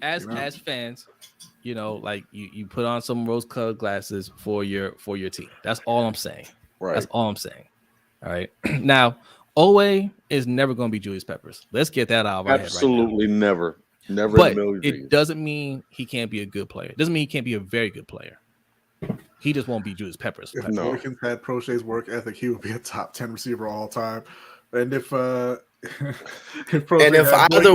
As fans, like you put on some rose-colored glasses for your team. That's all I'm saying. Right. That's all I'm saying. All right. Now, Oweh is never going to be Julius Peppers. Let's get that out of our head right now. Absolutely never. Never. But it doesn't mean he can't be a good player. It doesn't mean he can't be a very good player. He just won't be Julius Peppers. If Boykins had Prochet's work ethic, he would be a top 10 receiver all time. And if either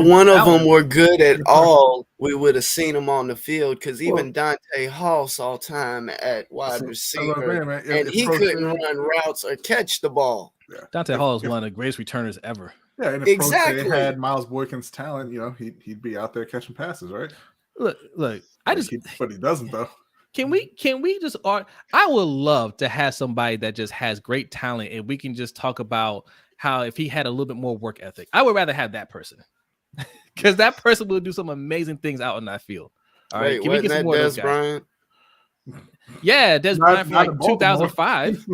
one of them were good at all, we would have seen them on the field. Because even Dante Hall saw time at wide receiver, and he couldn't run routes or catch the ball. Yeah. Dante Hall is one of the greatest returners ever. Yeah, and if Prochet had Miles Boykins' talent, he'd be out there catching passes, right? Look, but he doesn't though. Can we just I would love to have somebody that just has great talent and we can just talk about how if he had a little bit more work ethic. I would rather have that person. Because that person will do some amazing things out in that field. All right. Can we get some more of those guys? Bryant? Yeah, Des Bryant from like 2005.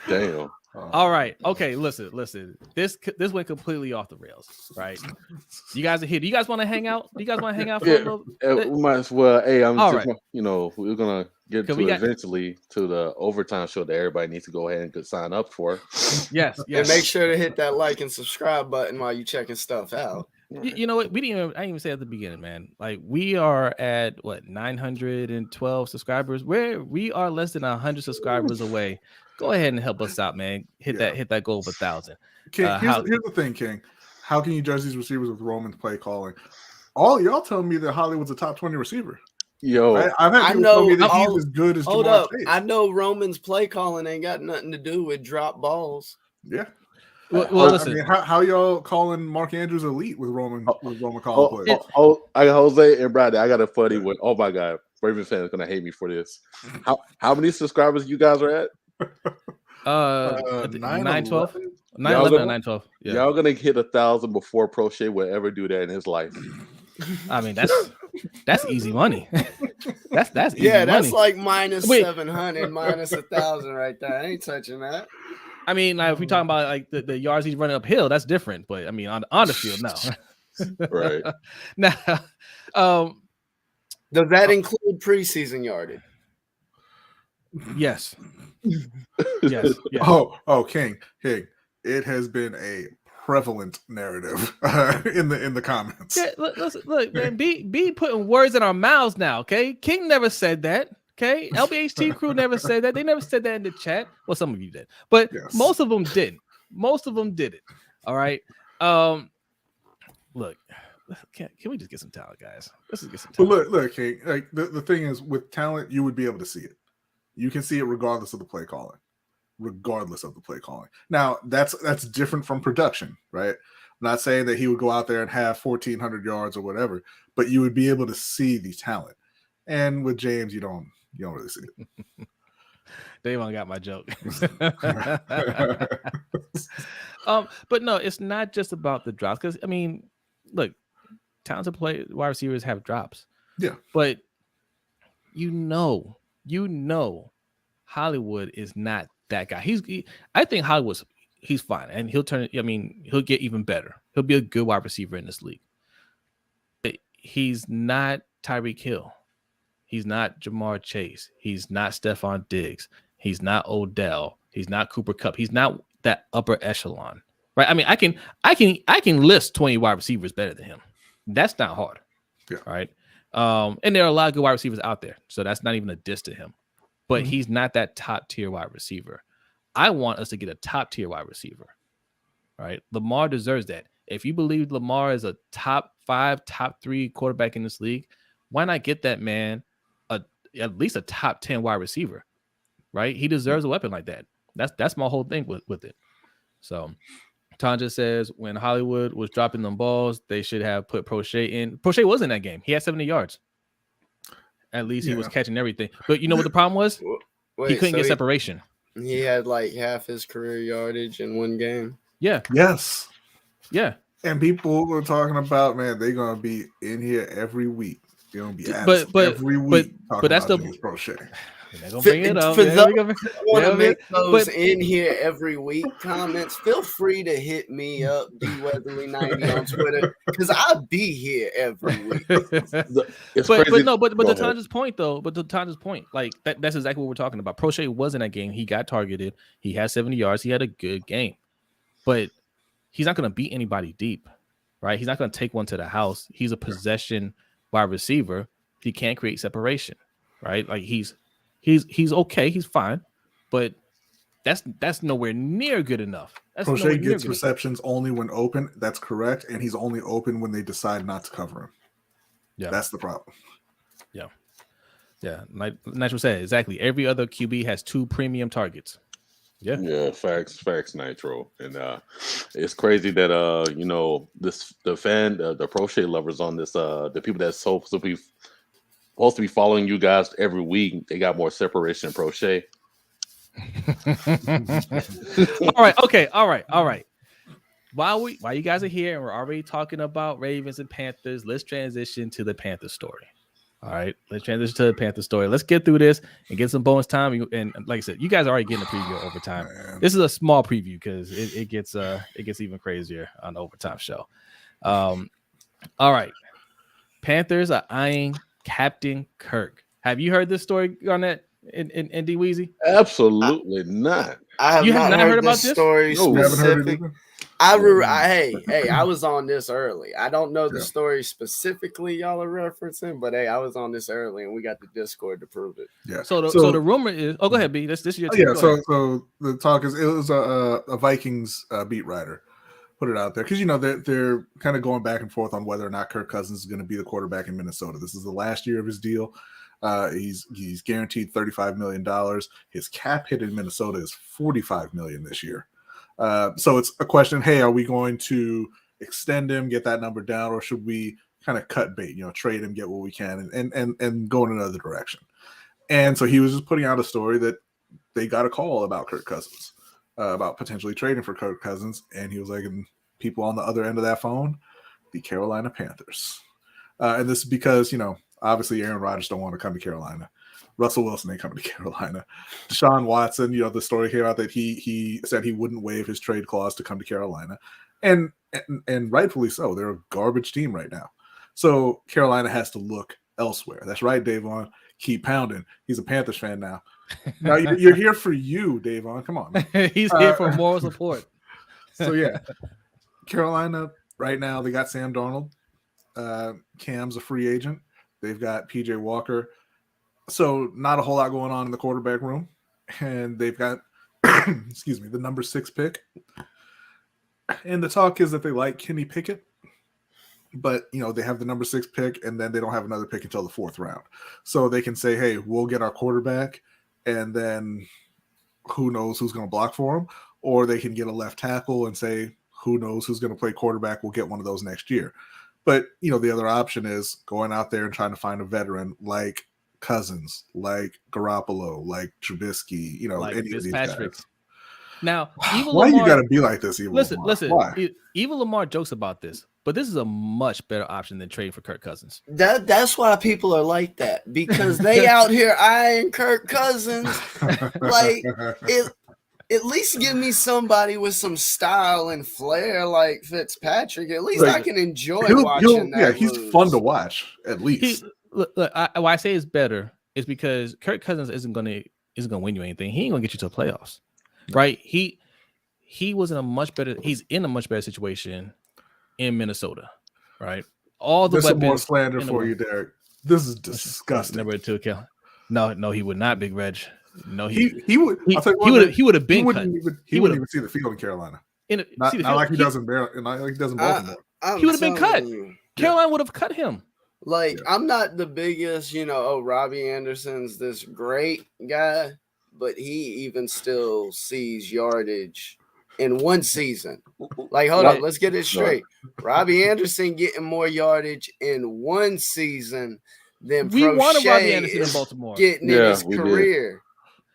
Damn. All right. Okay. Listen. This went completely off the rails, right? You guys are here. Do you guys want to hang out? For a little bit? We might as well. Hey, right. We're gonna get eventually to the overtime show that everybody needs to go ahead and sign up for. Yes. And make sure to hit that like and subscribe button while you checking stuff out. You know what? I didn't even say at the beginning, man. Like we are at 912 subscribers. We are less than 100 subscribers away. Go ahead and help us out, man. Hit that goal of 1,000. Here's the thing, King. How can you judge these receivers with Roman's play calling? All y'all telling me that Hollywood's a top 20 receiver. Yo, I've had people tell me that he's as good as Juwan Chase. I know Roman's play calling ain't got nothing to do with drop balls. Yeah. Well, listen. I mean, how y'all calling Mark Andrews elite with Roman calling plays? I got Jose and Bradley. I got a funny one. Oh my God, Ravens fans gonna hate me for this. How many subscribers you guys are at? 912, 911, 912. Yeah. Y'all gonna hit 1,000 before Prochet will ever do that in his life. I mean, that's easy money. That's easy money. That's like minus 700, minus 1,000 right there. I ain't touching that. I mean, like, if we're talking about like the yards he's running uphill, that's different. But I mean, on the field, no. Right. Now, does that include preseason yardage? Yes. Yes. Oh, King. It has been a prevalent narrative in the comments. Yeah, look, man. B putting words in our mouths now. Okay, King never said that. Okay, LBHT crew never said that. They never said that in the chat. Well, some of you did, but most of them didn't. Most of them did it. All right. Look, can we just get some talent, guys? Let's just get some talent. Well, look, King. Like the thing is, with talent, you would be able to see it. You can see it regardless of the play calling. Now, that's different from production, right? I'm not saying that he would go out there and have 1,400 yards or whatever, but you would be able to see the talent. And with James, you don't really see it. Davon got my joke. But no, it's not just about the drops. Because I mean, look, talented wide receivers have drops. Yeah, but you know, Hollywood is not that guy. I think he's fine, and he'll turn. I mean, he'll get even better. He'll be a good wide receiver in this league. He's not Tyreek Hill. He's not Jamar Chase. He's not Stephon Diggs. He's not Odell. He's not Cooper Kupp. He's not that upper echelon, right? I mean, I can list 20 wide receivers better than him. That's not hard, right? And there are a lot of good wide receivers out there, so that's not even a diss to him. But he's not that top tier wide receiver. I want us to get a top tier wide receiver, right? Lamar deserves that. If you believe Lamar is a top 5, top 3 quarterback in this league, why not get that man at least a top 10 wide receiver, right? He deserves a weapon like that. That's my whole thing with it. So Tanja says when Hollywood was dropping them balls, they should have put Prochet in. Prochet was in that game. He had 70 yards. At least he was catching everything. But you know what the problem was? He couldn't get separation. He had like half his career yardage in one game. Yeah. Yes. Yeah. And people were talking about, man, they're gonna be in here every week. They're gonna be every week. But that's the Prochet. They're gonna bring it up. For those who want to make those in here every week comments, feel free to hit me up, DWeatherly90 on Twitter, because I'll be here every week. But to Tanja's point though, like that's exactly what we're talking about. Prochet was in that game. He got targeted. He had 70 yards. He had a good game, but he's not going to beat anybody deep, right? He's not going to take one to the house. He's a possession wide receiver. He can't create separation, right? Like he's okay. He's fine, but that's nowhere near good enough. Prochet gets receptions only when open. That's correct, and he's only open when they decide not to cover him. Yeah, that's the problem. Yeah. Like Nitro said, exactly. Every other QB has 2 premium targets. Yeah, facts, Nitro, and it's crazy that the Prochet lovers on this, the people that's supposed to be following you guys every week, they got more separation than Prochet. All right. While you guys are here and we're already talking about Ravens and Panthers, let's transition to the Panther story. All right, let's transition to the Panther story. Let's get through this and get some bonus time. And like I said, you guys are already getting a preview of overtime. This is a small preview because it gets even crazier on the overtime show. All right, Panthers are eyeing Captain Kirk. Have you heard this story on that in D Weezy? Absolutely not. I have not heard about this story specific. I was on this early. I don't know the story specifically y'all are referencing, but I was on this early and we got the Discord to prove it. Yeah. So the rumor is, go ahead, B. This is your take. So the talk is it was a Vikings beat writer put it out there because they're kind of going back and forth on whether or not Kirk Cousins is going to be the quarterback in Minnesota. This is the last year of his deal. He's guaranteed $35 million. His cap hit in Minnesota is $45 million this year. So it's a question, hey, are we going to extend him, get that number down, or should we kind of cut bait, trade him, get what we can, and go in another direction? And so he was just putting out a story that they got a call about Kirk Cousins, about potentially trading for Kirk Cousins, and he was like, and people on the other end of that phone, the Carolina Panthers. And this is because, obviously Aaron Rodgers don't want to come to Carolina. Russell Wilson ain't coming to Carolina. Deshaun Watson, the story came out that he said he wouldn't waive his trade clause to come to Carolina. And rightfully so. They're a garbage team right now. So Carolina has to look elsewhere. That's right, Davon. Keep pounding. He's a Panthers fan now. Now you're here for you, Davon. Come on. He's here for moral support. So yeah. Carolina right now, they got Sam Darnold. Cam's a free agent. They've got PJ Walker. So not a whole lot going on in the quarterback room. And they've got, the number 6 pick. And the talk is that they like Kenny Pickett. But, they have the number 6 pick, and then they don't have another pick until the 4th round. So they can say, hey, we'll get our quarterback, and then who knows who's going to block for him. Or they can get a left tackle and say, who knows who's going to play quarterback. We'll get one of those next year. But, the other option is going out there and trying to find a veteran like Cousins, like Garoppolo, like Trubisky, like any of these guys. Now, why Lamar, you got to be like this? Listen. Why? Evil Lamar jokes about this, but this is a much better option than trading for Kirk Cousins. That's why people are like that, because they out here eyeing Kirk Cousins. Like at least give me somebody with some style and flair like Fitzpatrick. At least I can enjoy watching that. Yeah, he's fun to watch. At least look, why I say it's better is because Kirk Cousins isn't gonna win you anything. He ain't gonna get you to the playoffs, right? He was in a much better. He's in a much better situation in Minnesota, right? All the There's some weapons. more slander for you, Derek. This is disgusting. Number 2 kill. No, he would not, Big Reg. No, he would. He would have been cut. He wouldn't even see the field in Carolina. Not like he does in Baltimore. He would have been cut. Carolina would have cut him. Like, I'm not the biggest, Robbie Anderson's this great guy, but he even still sees yardage in one season. Like, hold on, let's get it straight. Robbie Anderson getting more yardage in one season than we wanted Robbie Anderson Anderson in Baltimore getting in his career.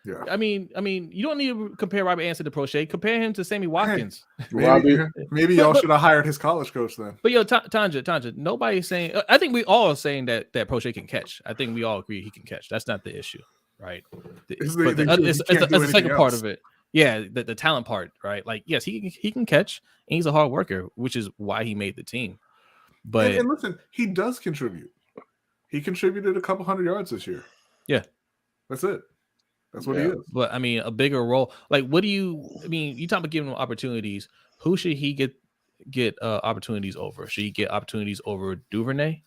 Yeah. I mean, you don't need to compare Robbie Anderson to Prochet. Compare him to Sammy Watkins. Maybe y'all should have hired his college coach then. But Tanja, nobody's saying. I think we all are saying that Prochet can catch. I think we all agree he can catch. That's not the issue, right? It's the second part of it. Yeah, the talent part, right? Like, yes, he can catch, and he's a hard worker, which is why he made the team. But and listen, he does contribute. He contributed a couple 100 yards this year. Yeah, that's it. That's what he is. But I mean, a bigger role. Like, what do you? I mean, you talk about giving him opportunities. Who should he get opportunities over? Should he get opportunities over Duvernay?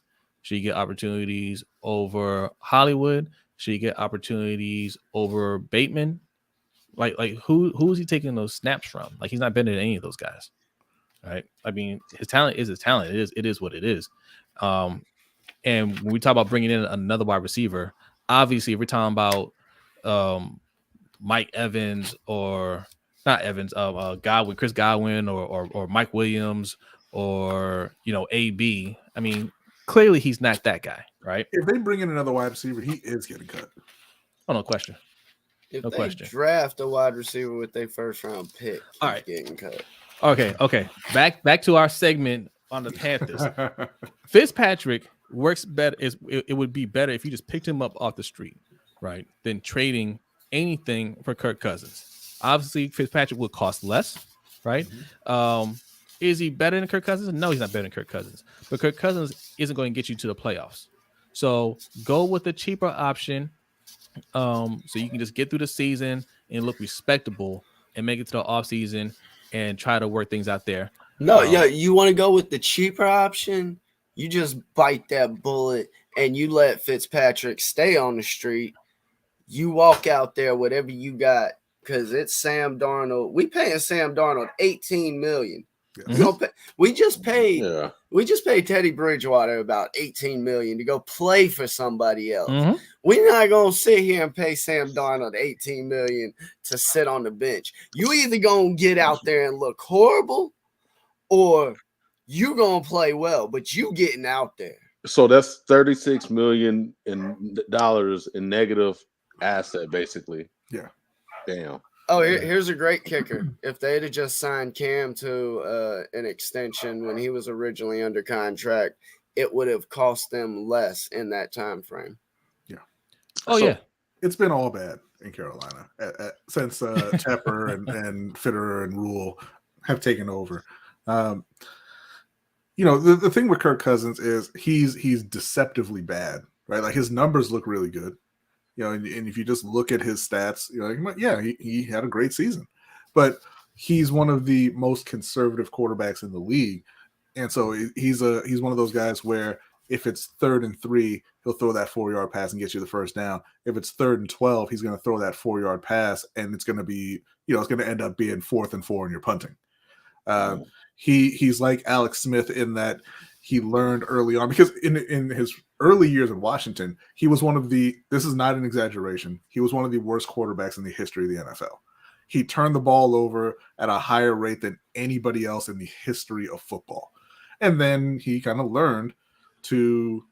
Should he get opportunities over Hollywood? Should he get opportunities over Bateman? Like who is he taking those snaps from? Like, he's not better than any of those guys, right? I mean, his talent is his talent. It is what it is. And when we talk about bringing in another wide receiver, obviously, if we're talking about Mike Evans or not Evans, Godwin, Chris Godwin, or Mike Williams, or AB. I mean, clearly he's not that guy, right? If they bring in another wide receiver, he is getting cut. Oh, no question. If they draft a wide receiver with their first round pick, all right, getting cut. Okay. Back to our segment on the Panthers. Fitzpatrick works better. It would be better if you just picked him up off the street, right, than trading anything for Kirk Cousins. Obviously, Fitzpatrick would cost less, right? Mm-hmm. Is he better than Kirk Cousins? No, he's not better than Kirk Cousins. But Kirk Cousins isn't going to get you to the playoffs. So go with the cheaper option, so you can just get through the season and look respectable and make it to the offseason and try to work things out there. No, you want to go with the cheaper option? You just bite that bullet and you let Fitzpatrick stay on the street. You walk out there, whatever you got, because it's Sam Darnold. We paying Sam Darnold $18 million. Mm-hmm. We just paid Teddy Bridgewater about $18 million to go play for somebody else. Mm-hmm. We're not gonna sit here and pay Sam Darnold $18 million to sit on the bench. You either gonna get out there and look horrible, or you gonna play well, but you getting out there. So that's $36 million in negative asset, basically. Yeah. Damn. Oh, here's a great kicker. If they'd have just signed Cam to an extension when he was originally under contract, it would have cost them less in that time frame. Yeah. Oh, yeah. It's been all bad in Carolina since Tepper and Fitterer and Rule have taken over. The thing with Kirk Cousins is he's deceptively bad, right? Like, his numbers look really good. And if you just look at his stats, he had a great season, but he's one of the most conservative quarterbacks in the league, and so he's one of those guys where if it's 3rd and 3, he'll throw that 4-yard pass and get you the first down. If it's 3rd and 12, he's going to throw that 4-yard pass, and it's going to be it's going to end up being 4th and 4, and you're punting. He's like Alex Smith in that he learned early on, because in his early years in Washington, he was this is not an exaggeration, he was one of the worst quarterbacks in the history of the NFL. He turned the ball over at a higher rate than anybody else in the history of football. And then he kind of learned to,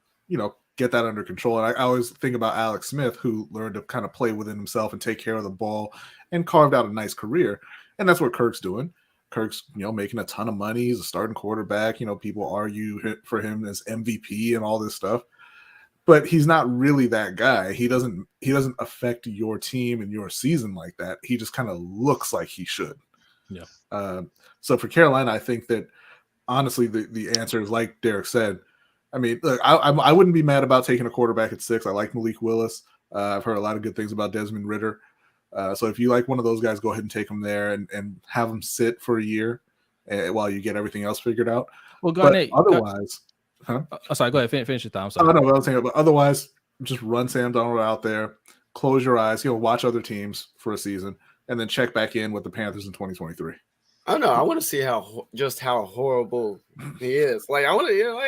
get that under control. And I always think about Alex Smith, who learned to kind of play within himself and take care of the ball and carved out a nice career. And that's what Kirk's doing. Kirk's, making a ton of money. He's a starting quarterback. People argue for him as MVP and all this stuff, but he's not really that guy. He doesn't affect your team and your season like that. He just kind of looks like he should. Yeah. So for Carolina, I think that honestly, the answer is, like Derek said, I mean, look, I wouldn't be mad about taking a quarterback at 6. I like Malik Willis. I've heard a lot of good things about Desmond Ridder. So if you like one of those guys, go ahead and take him there and have him sit for a year while you get everything else figured out. Well, Garnett, otherwise, sorry, go ahead, finish your thought. I'm I sorry. know what I was saying, but otherwise, just run Sam Darnold out there, close your eyes, watch other teams for a season, and then check back in with the Panthers in 2023. I know. I want to see how horrible he is. Like I want to,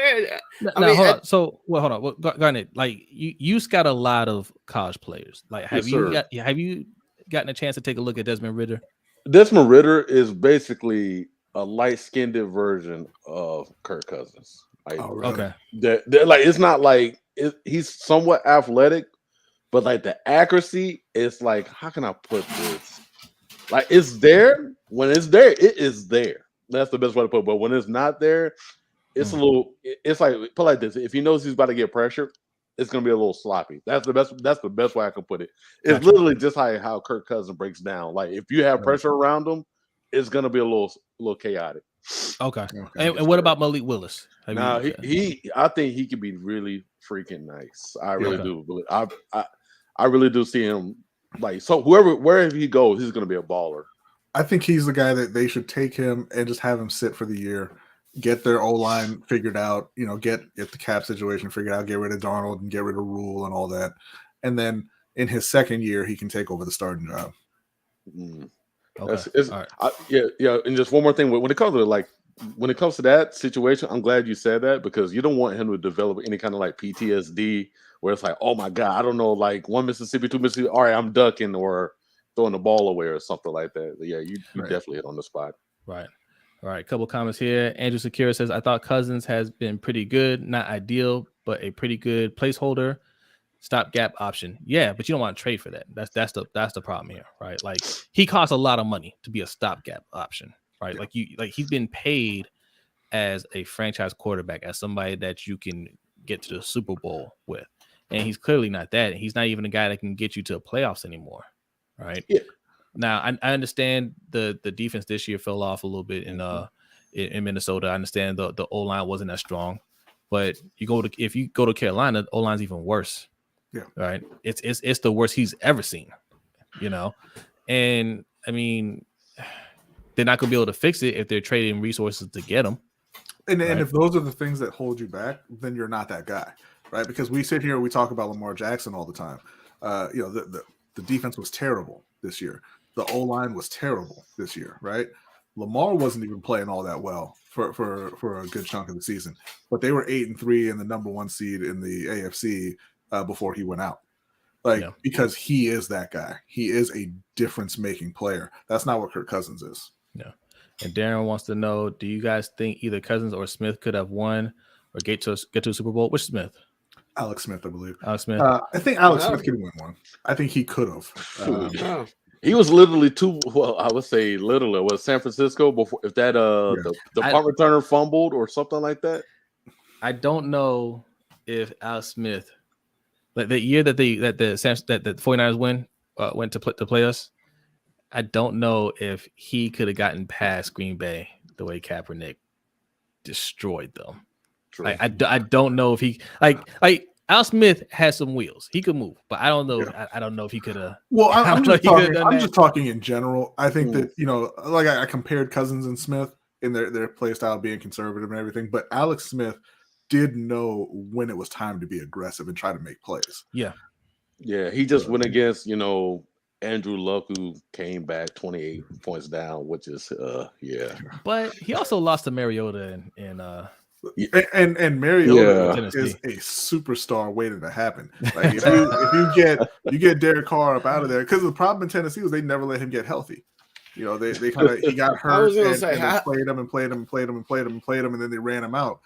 hold on. So, hold on. Well, Garnett, like you scout a lot of college players. Like, have you gotten a chance to take a look at Desmond Ridder? Desmond Ridder is basically a light-skinned version of Kirk Cousins. Like, really? Okay. Like it's not like he's somewhat athletic, but like the accuracy is like, how can I put this? Like it's there. When it's there, it is there. That's the best way to put it. But when it's not there, it's a little. It's like put like this. If he knows he's about to get pressure, it's gonna be a little sloppy. That's the best way I can put it. It's literally just how Kirk Cousins breaks down. Like if you have pressure around him, it's gonna be a little chaotic. Okay. And what about Malik Willis? Now I think he could be really freaking nice. I really do. I really do see him. Like so, wherever he goes, he's going to be a baller. I think he's the guy that they should take him and just have him sit for the year, get their O-line figured out, get the cap situation figured out, get rid of Darnold and get rid of Rule and all that, and then in his second year he can take over the starting job. Okay. All right. Yeah. And just one more thing, when it comes to that situation, I'm glad you said that because you don't want him to develop any kind of like PTSD. Where it's like, oh my God, I don't know, like 1 Mississippi, 2 Mississippi. All right, I'm ducking or throwing the ball away or something like that. But yeah, you definitely hit on the spot. Right. All right. Couple comments here. Andrew Secura says, I thought Cousins has been pretty good, not ideal, but a pretty good placeholder, stopgap option. Yeah, but you don't want to trade for that. That's the problem here, right? Like he costs a lot of money to be a stopgap option, right? Yeah. Like he's been paid as a franchise quarterback, as somebody that you can get to the Super Bowl with. And he's clearly not that. He's not even a guy that can get you to the playoffs anymore, right? Yeah. Now, I understand the defense this year fell off a little bit in Minnesota. I understand the O-line wasn't as strong, but if you go to Carolina, the O-line's even worse. Yeah. Right. It's the worst he's ever seen, And I mean, they're not going to be able to fix it if they're trading resources to get him. And if those are the things that hold you back, then you're not that guy. Right, because we sit here and we talk about Lamar Jackson all the time. The defense was terrible this year. The O-line was terrible this year, right? Lamar wasn't even playing all that well for a good chunk of the season, but they were 8-3 and the number 1 seed in the AFC before he went out. Because he is that guy. He is a difference-making player. That's not what Kirk Cousins is. Yeah. And Darren wants to know: do you guys think either Cousins or Smith could have won or get to a Super Bowl? Which Smith? Alex Smith, I believe. Alex Smith. I think Alex Smith could win one. I think he could have. He was literally I would say literally was San Francisco before if that the punt returner fumbled or something like that. I don't know if Alex Smith, like the year that the 49ers went to play us, I don't know if he could have gotten past Green Bay the way Kaepernick destroyed them. Like, I don't know if he like Al Smith has some wheels. He could move, but I don't know. Yeah. I don't know if he could have. Well, I'm just talking in general. I think that like I compared Cousins and Smith in their play style being conservative and everything, but Alex Smith did know when it was time to be aggressive and try to make plays. Yeah, he just went against Andrew Luck, who came back 28 points down, which is But he also lost to Mariota and Mariota is a superstar waiting to happen. Like if you get Derek Carr up out of there, because the problem in Tennessee was they never let him get healthy. He got hurt and they played him, and then they ran him out.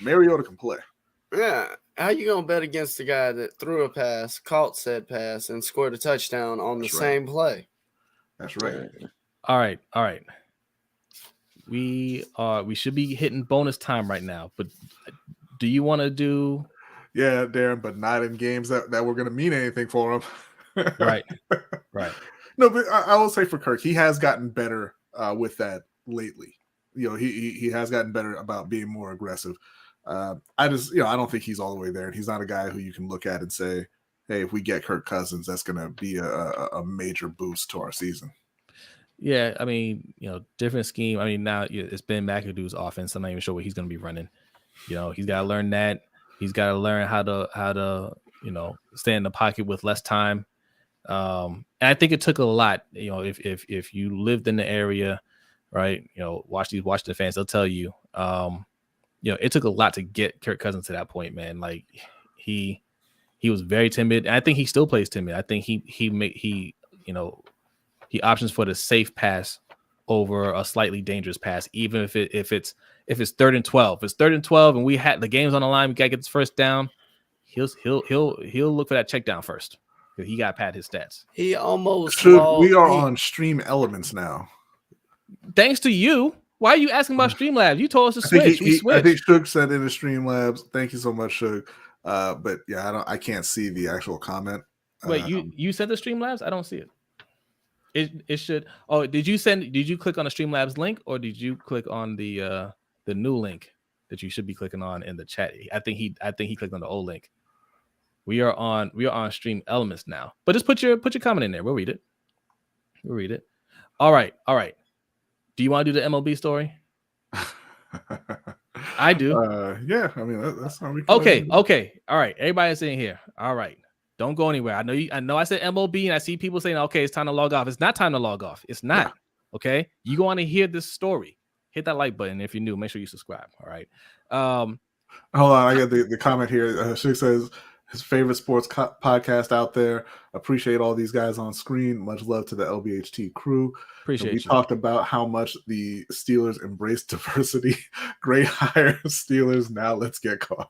Mariota can play. Yeah, how you gonna bet against the guy that threw a pass, caught said pass, and scored a touchdown on the same play? That's right. All right. We should be hitting bonus time right now, but do you want to do? Yeah, Darren, but not in games that were going to mean anything for him. Right. No, but I will say for Kirk, he has gotten better with that lately. He has gotten better about being more aggressive. I just, I don't think he's all the way there. And he's not a guy who you can look at and say, hey, if we get Kirk Cousins, that's going to be a major boost to our season. Yeah, I mean, different scheme. I mean, now it's Ben McAdoo's offense. I'm not even sure what he's going to be running. He's got to learn that. He's got to learn how to stay in the pocket with less time. And I think it took a lot. If you lived in the area, right? Watch the fans. They'll tell you. It took a lot to get Kirk Cousins to that point, man. Like he was very timid. And I think he still plays timid. I think he options for the safe pass over a slightly dangerous pass, even if it's 3rd and 12. If it's 3rd and 12 and we had the game's on the line, we gotta get this first down. He'll look for that check down first. He got pad his stats. He almost. We are on Stream Elements now. Thanks to you. Why are you asking about Streamlabs? You told us to switch. We switched. I think Shug said in the Streamlabs. Thank you so much, Shug. But yeah, I can't see the actual comment. Wait, you said the Streamlabs? I don't see it. It should. Oh, did you click on the Streamlabs link, or did you click on the new link that you should be clicking on in the chat? I think he clicked on the old link. We are on Stream Elements now. But just put your comment in there. We'll read it. All right. Do you want to do the MLB story? I do. Yeah, I mean that's how we. Okay. All right. Everybody's in here. All right. Don't go anywhere. I know I said MLB and I see people saying, okay, it's time to log off. It's not time to log off. It's not. Yeah. Okay. You want to hear this story. Hit that like button. If you're new, make sure you subscribe. All right. Hold on. I got the comment here. She says his favorite sports podcast out there. Appreciate all these guys on screen. Much love to the LBHT crew. Appreciate we talked about how much the Steelers embrace diversity. Great hire, Steelers. Now let's get caught.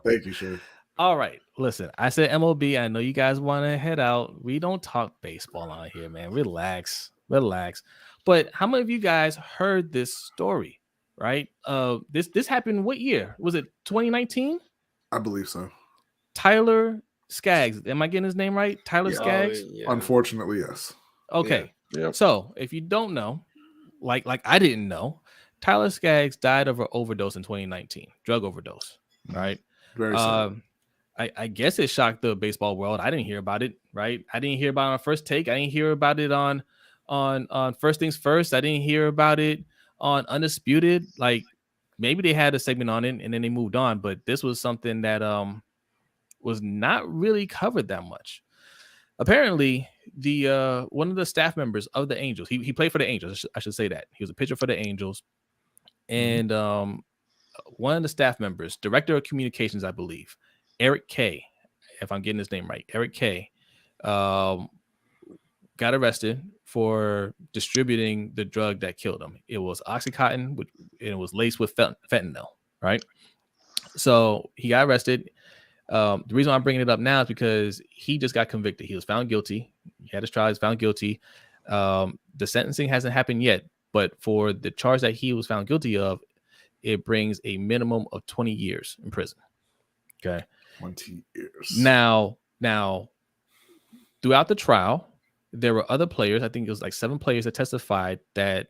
Thank you, Shane. All right. Listen, I said MLB. I know you guys want to head out. We don't talk baseball on here, man. Relax. But how many of you guys heard this story? Right? This happened what year? Was it 2019? I believe so. Tyler Skaggs. Am I getting his name right? Tyler Skaggs? Yeah. Unfortunately, yes. Okay. Yeah. Yep. So if you don't know, like I didn't know, Tyler Skaggs died of an overdose in 2019, drug overdose. Right. Very sad. I guess it shocked the baseball world. I didn't hear about it. Right. I didn't hear about it on First Take. I didn't hear about it on First Things First. I didn't hear about it on Undisputed. Like maybe they had a segment on it and then they moved on. But this was something that was not really covered that much. Apparently, the one of the staff members of the Angels, he played for the Angels. I should say that he was a pitcher for the Angels, and one of the staff members, director of communications, I believe, Eric K. If I'm getting his name right, Eric K. Got arrested for distributing the drug that killed him. It was OxyContin, and it was laced with fentanyl. Right, so he got arrested. The reason I'm bringing it up now is because he just got convicted. He was found guilty. He had his trial. He was found guilty. The sentencing hasn't happened yet, but for the charge that he was found guilty of, it brings a minimum of 20 years in prison. Okay. 20 years. Now, throughout the trial, there were other players. I think it was like 7 players that testified that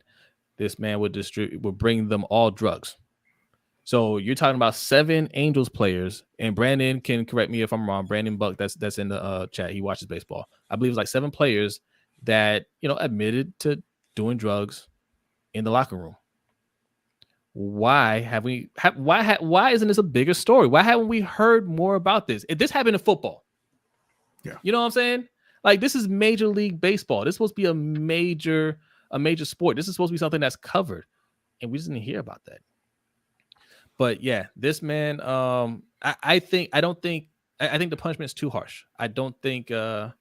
this man would bring them all drugs. So you're talking about 7 Angels players, and Brandon can correct me if I'm wrong. Brandon Buck, that's in the chat. He watches baseball. I believe it's like 7 players that admitted to doing drugs in the locker room. Why isn't this a bigger story? Why haven't we heard more about this? If this happened in football, yeah, you know what I'm saying? Like this is Major League Baseball. This is supposed to be a major sport. This is supposed to be something that's covered, and we just didn't hear about that. But yeah, this man, I think the punishment is too harsh. I don't think I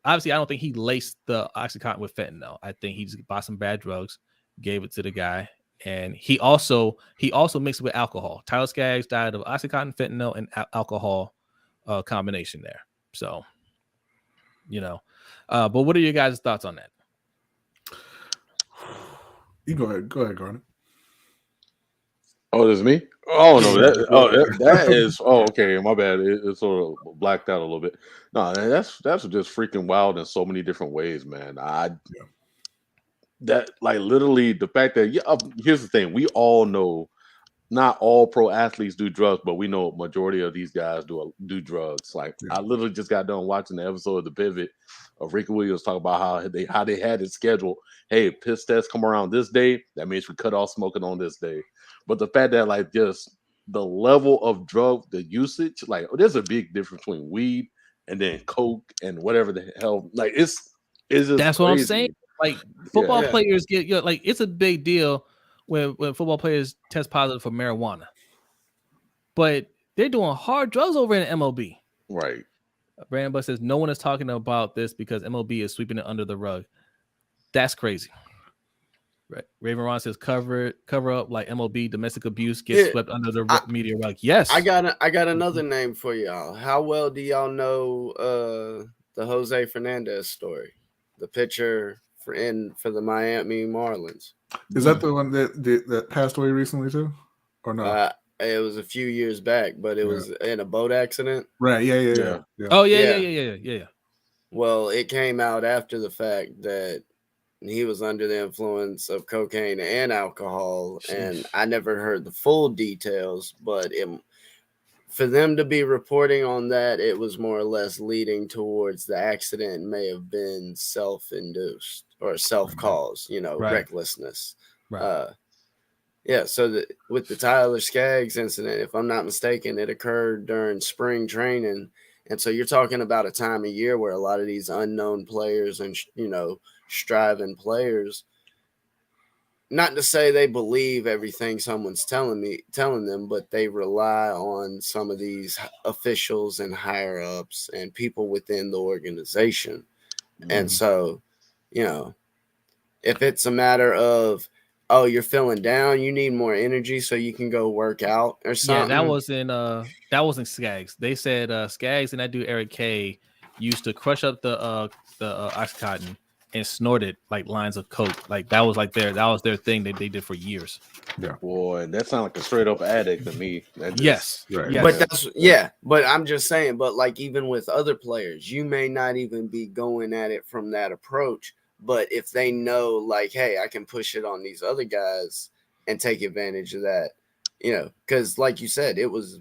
don't think he laced the OxyContin with fentanyl. I think he just bought some bad drugs, gave it to the guy, and he also mixed it with alcohol. Tyler Skaggs died of OxyContin, fentanyl, and alcohol combination there. So, but what are your guys' thoughts on that? You go ahead, Garnet. Oh, that's me? Oh, no. That is... Oh, okay. My bad. It sort of blacked out a little bit. No, that's just freaking wild in so many different ways, man. That, like, literally the fact that... here's the thing. We all know not all pro athletes do drugs, but we know a majority of these guys do drugs. Like I literally just got done watching the episode of The Pivot of Ricky Williams talk about how they had it scheduled. Hey, piss tests come around this day. That means we cut off smoking on this day. But the fact that like just the level of drug, the usage, like there's a big difference between weed and then coke and whatever the hell. Like it's just that's crazy. what I'm saying. Like football players get like it's a big deal when football players test positive for marijuana, but they're doing hard drugs over in MLB. Right. Brandon Buss says no one is talking about this because MLB is sweeping it under the rug. That's crazy. Right. Raven Ron says cover up like MLB domestic abuse gets swept under the media rug. Yes. I got another name for y'all. How well do y'all know the Jose Fernandez story? The pitcher for the Miami Marlins. Is that the one that passed away recently too? Or no? It was a few years back, but it was in a boat accident. Right. Yeah. Oh yeah. Well, it came out after the fact that he was under the influence of cocaine and alcohol. Jeez. And I never heard the full details, but for them to be reporting on that, it was more or less leading towards the accident may have been self-induced or self-caused, recklessness. Right. So with the Tyler Skaggs incident, if I'm not mistaken, it occurred during spring training. And so you're talking about a time of year where a lot of these unknown players and, striving players, not to say they believe everything someone's telling them, but they rely on some of these officials and higher ups and people within the organization. Mm-hmm. And so, if it's a matter of, oh, you're feeling down, you need more energy so you can go work out or something. Yeah, that wasn't Skaggs. They said Skaggs and that dude Eric K used to crush up the Oxycontin and snorted like lines of coke. Like that was their thing that they did for years. Yeah, boy, that sounds like a straight up addict to me. Yes, right. But but I'm just saying. But like even with other players, you may not even be going at it from that approach. But if they know, like, hey, I can push it on these other guys and take advantage of that, because like you said, it was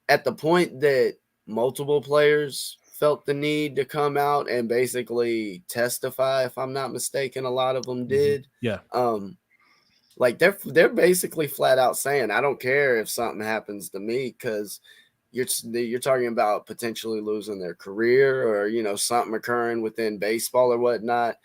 at the point that multiple players felt the need to come out and basically testify. If I'm not mistaken, a lot of them did. Yeah. Like they're basically flat out saying, I don't care if something happens to me, because you're talking about potentially losing their career or, something occurring within baseball or whatnot.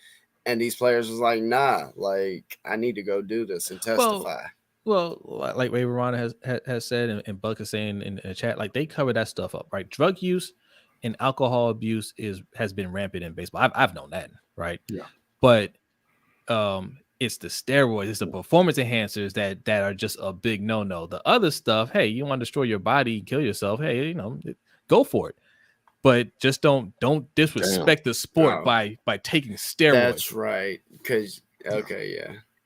And these players was like, nah, like I need to go do this and testify. Well, like Ray Verona has said, and Buck is saying in the chat, like they cover that stuff up, right? Drug use and alcohol abuse has been rampant in baseball. I've known that, right? Yeah. But it's the steroids, it's the performance enhancers that are just a big no-no. The other stuff, hey, you want to destroy your body, kill yourself, hey, go for it. But just don't disrespect the sport by taking steroids. That's right. Because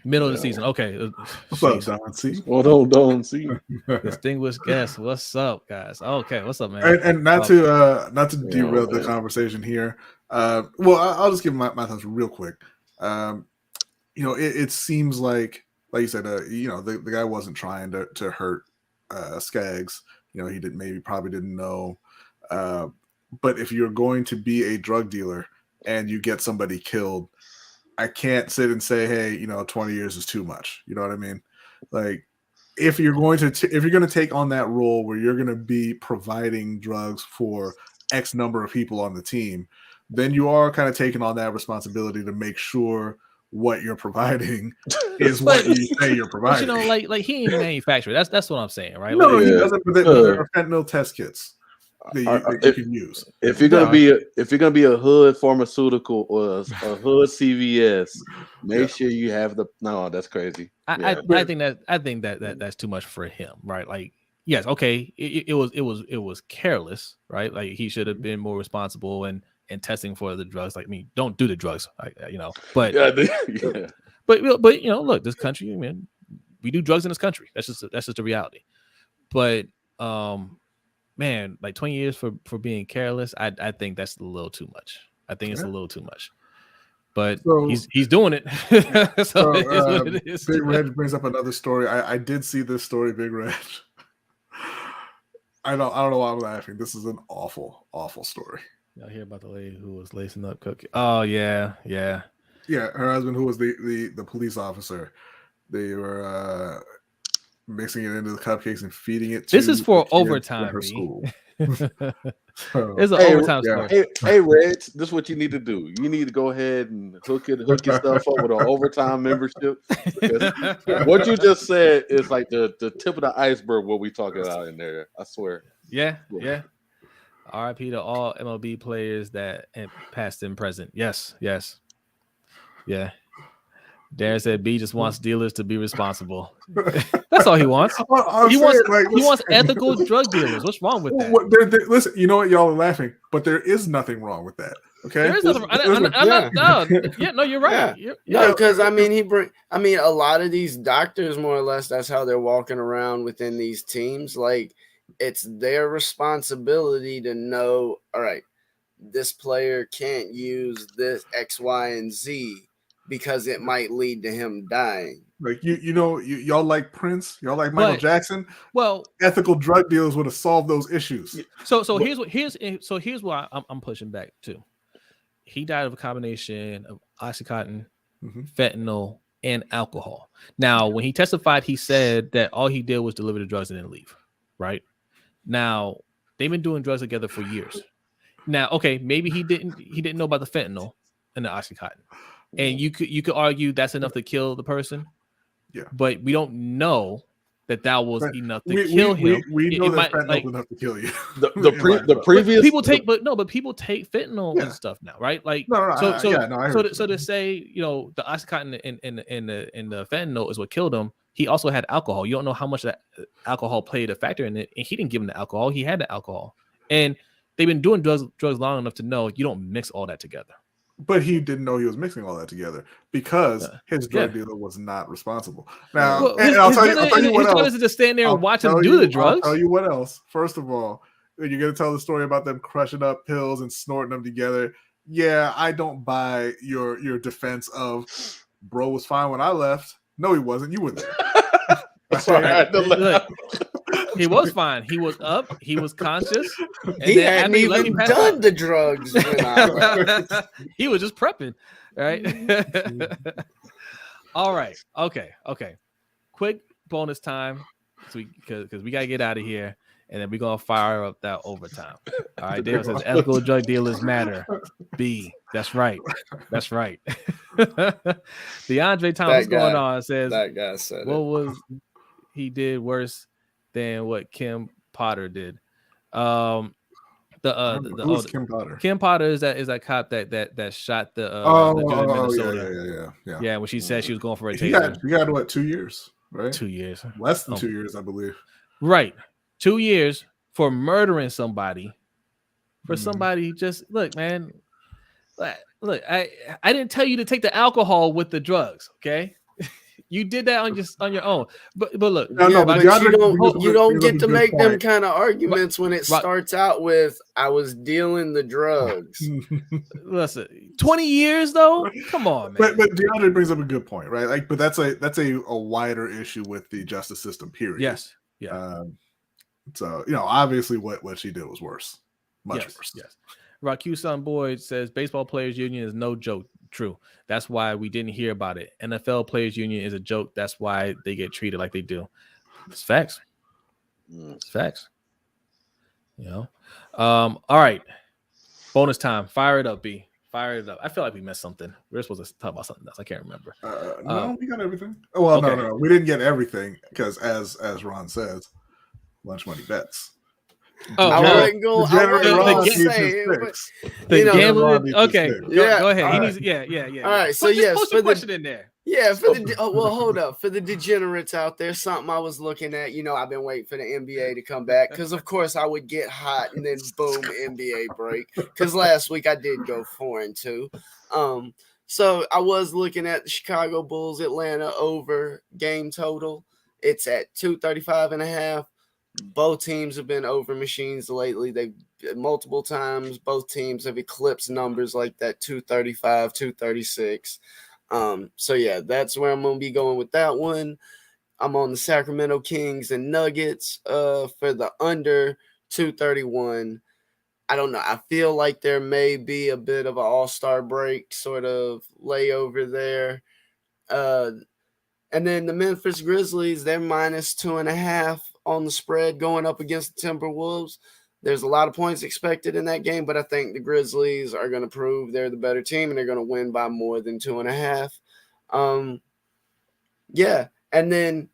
middle of the season. Okay. What's up, Don C? Well, Don C. Distinguished guest. What's up, guys? Okay, what's up, man? And not to derail the conversation here. I'll just give my thoughts real quick. It seems like you said, the guy wasn't trying to hurt Skaggs. He probably didn't know. But if you're going to be a drug dealer and you get somebody killed, I can't sit and say, hey, 20 years is too much. You know what I mean? Like, if you're going to take on that role where you're going to be providing drugs for X number of people on the team, then you are kind of taking on that responsibility to make sure what you're providing is what you say you're providing. But, like he ain't manufacturer. That's what I'm saying, right? No, he doesn't. But there are fentanyl test kits that you can use. If you're gonna be a hood pharmaceutical or a hood CVS, make sure you have the. No, that's crazy. I think that's too much for him, right? Like, yes, okay, it was careless, right? Like he should have been more responsible and testing for the drugs. Like, don't do the drugs, But but look, this country, man, we do drugs in this country. That's just the reality. But man, like 20 years for being careless, I think that's a little too much. I think it's a little too much. but So- he's doing it. So it is what it is. Big Reg brings up another story. I did see this story, Big Reg. I don't know why I'm laughing. This is an awful story. Y'all hear about the lady who was lacing up cookie? Oh yeah. Yeah, her husband, who was the police officer, they were mixing it into the cupcakes and feeding it to This is for the kids overtime, in her B. school. It's an overtime story. Hey, Reg, this is what you need to do. You need to go ahead and hook yourself up with an overtime membership. What you just said is like the tip of the iceberg. What we talking about in there? I swear. Yeah. RIP to all MLB players that past and present. Yes. Yeah. Darren said B just wants dealers to be responsible. That's all he wants. He wants ethical drug dealers. What's wrong with that? Listen, you know what? Y'all are laughing, but there is nothing wrong with that. Okay, there is nothing. No, you're right. No, because I mean, a lot of these doctors, more or less, that's how they're walking around within these teams. Like, it's their responsibility to know, all right, this player can't use this X, Y, and Z because it might lead to him dying. Like y'all like Prince, y'all like Michael Jackson. Well, ethical drug dealers would have solved those issues. So here's why I'm pushing back too. He died of a combination of OxyContin, fentanyl, and alcohol. Now, when he testified, he said that all he did was deliver the drugs and then leave. Right now, they've been doing drugs together for years. Now, okay, maybe he didn't know about the fentanyl and the OxyContin. And you could argue that's enough to kill the person. Yeah. But we don't know that was enough to kill him. We know that fentanyl enough to kill you. The previous people take fentanyl and stuff now, right? Like so to say, the OxyContin and the fentanyl is what killed him. He also had alcohol. You don't know how much that alcohol played a factor in it, and he didn't give him the alcohol. He had the alcohol, and they've been doing drugs long enough to know you don't mix all that together. But he didn't know he was mixing all that together because his drug dealer was not responsible. Now, I'll tell you what else. Is to stand there and watch him do the drugs. I'll tell you what else. First of all, you're going to tell the story about them crushing up pills and snorting them together. Yeah, I don't buy your defense of bro was fine when I left. No, he wasn't. You were there. Look, he was fine. He was up. He was conscious. And he hadn't even done the drugs when I left. He was just prepping, right? All right. Okay. Quick bonus time, because we gotta get out of here, and then we're gonna fire up that overtime. All right. Dale says ethical drug dealers matter. B. That's right. DeAndre Thomas going on says that guy said what was he did worse than what Kim Potter did. Who's Kim Potter? Kim Potter is that cop that shot the dude in Minnesota. Yeah. When she said she was going for a taser. He got what, 2 years, right? 2 years, less than 2 years, I believe. Right, 2 years for murdering somebody. For somebody, just look, man. Look, I didn't tell you to take the alcohol with the drugs, okay? You did that on your own. But look, you don't get to make them kind of arguments when it starts out with "I was dealing the drugs." Listen, 20 years though. Come on, man. But DeAndre brings up a good point, right? Like, but that's a wider issue with the justice system. Period. Yes. Yeah. So obviously, what she did was worse. Much worse. Yes. Raku Son Boyd says baseball players union is no joke. True. That's why we didn't hear about it. NFL players union is a joke. That's why they get treated like they do. It's facts. It's facts. All right. Bonus time. Fire it up, B. Fire it up. I feel like we missed something. We were supposed to talk about something else. I can't remember. No, we got everything. Oh, well, okay. No. We didn't get everything because as Ron says, lunch money bets. I wasn't going to say the gambling. Okay, go ahead. He needs. Yeah. All right, so post a question in there. Yeah, hold up. For the degenerates out there, something I was looking at. I've been waiting for the NBA to come back because, of course, I would get hot and then boom, NBA break. Because last week I did go 4-2. So I was looking at the Chicago Bulls Atlanta over game total. It's at 235.5. Both teams have been over machines lately. They've multiple times. Both teams have eclipsed numbers like that 235, 236. So yeah, that's where I'm gonna be going with that one. I'm on the Sacramento Kings and Nuggets for the under 231. I don't know. I feel like there may be a bit of an all-star break sort of layover there. And then the Memphis Grizzlies, they're minus 2.5 on the spread going up against the Timberwolves. There's a lot of points expected in that game, but I think the Grizzlies are going to prove they're the better team and they're going to win by more than 2.5. Yeah. And then,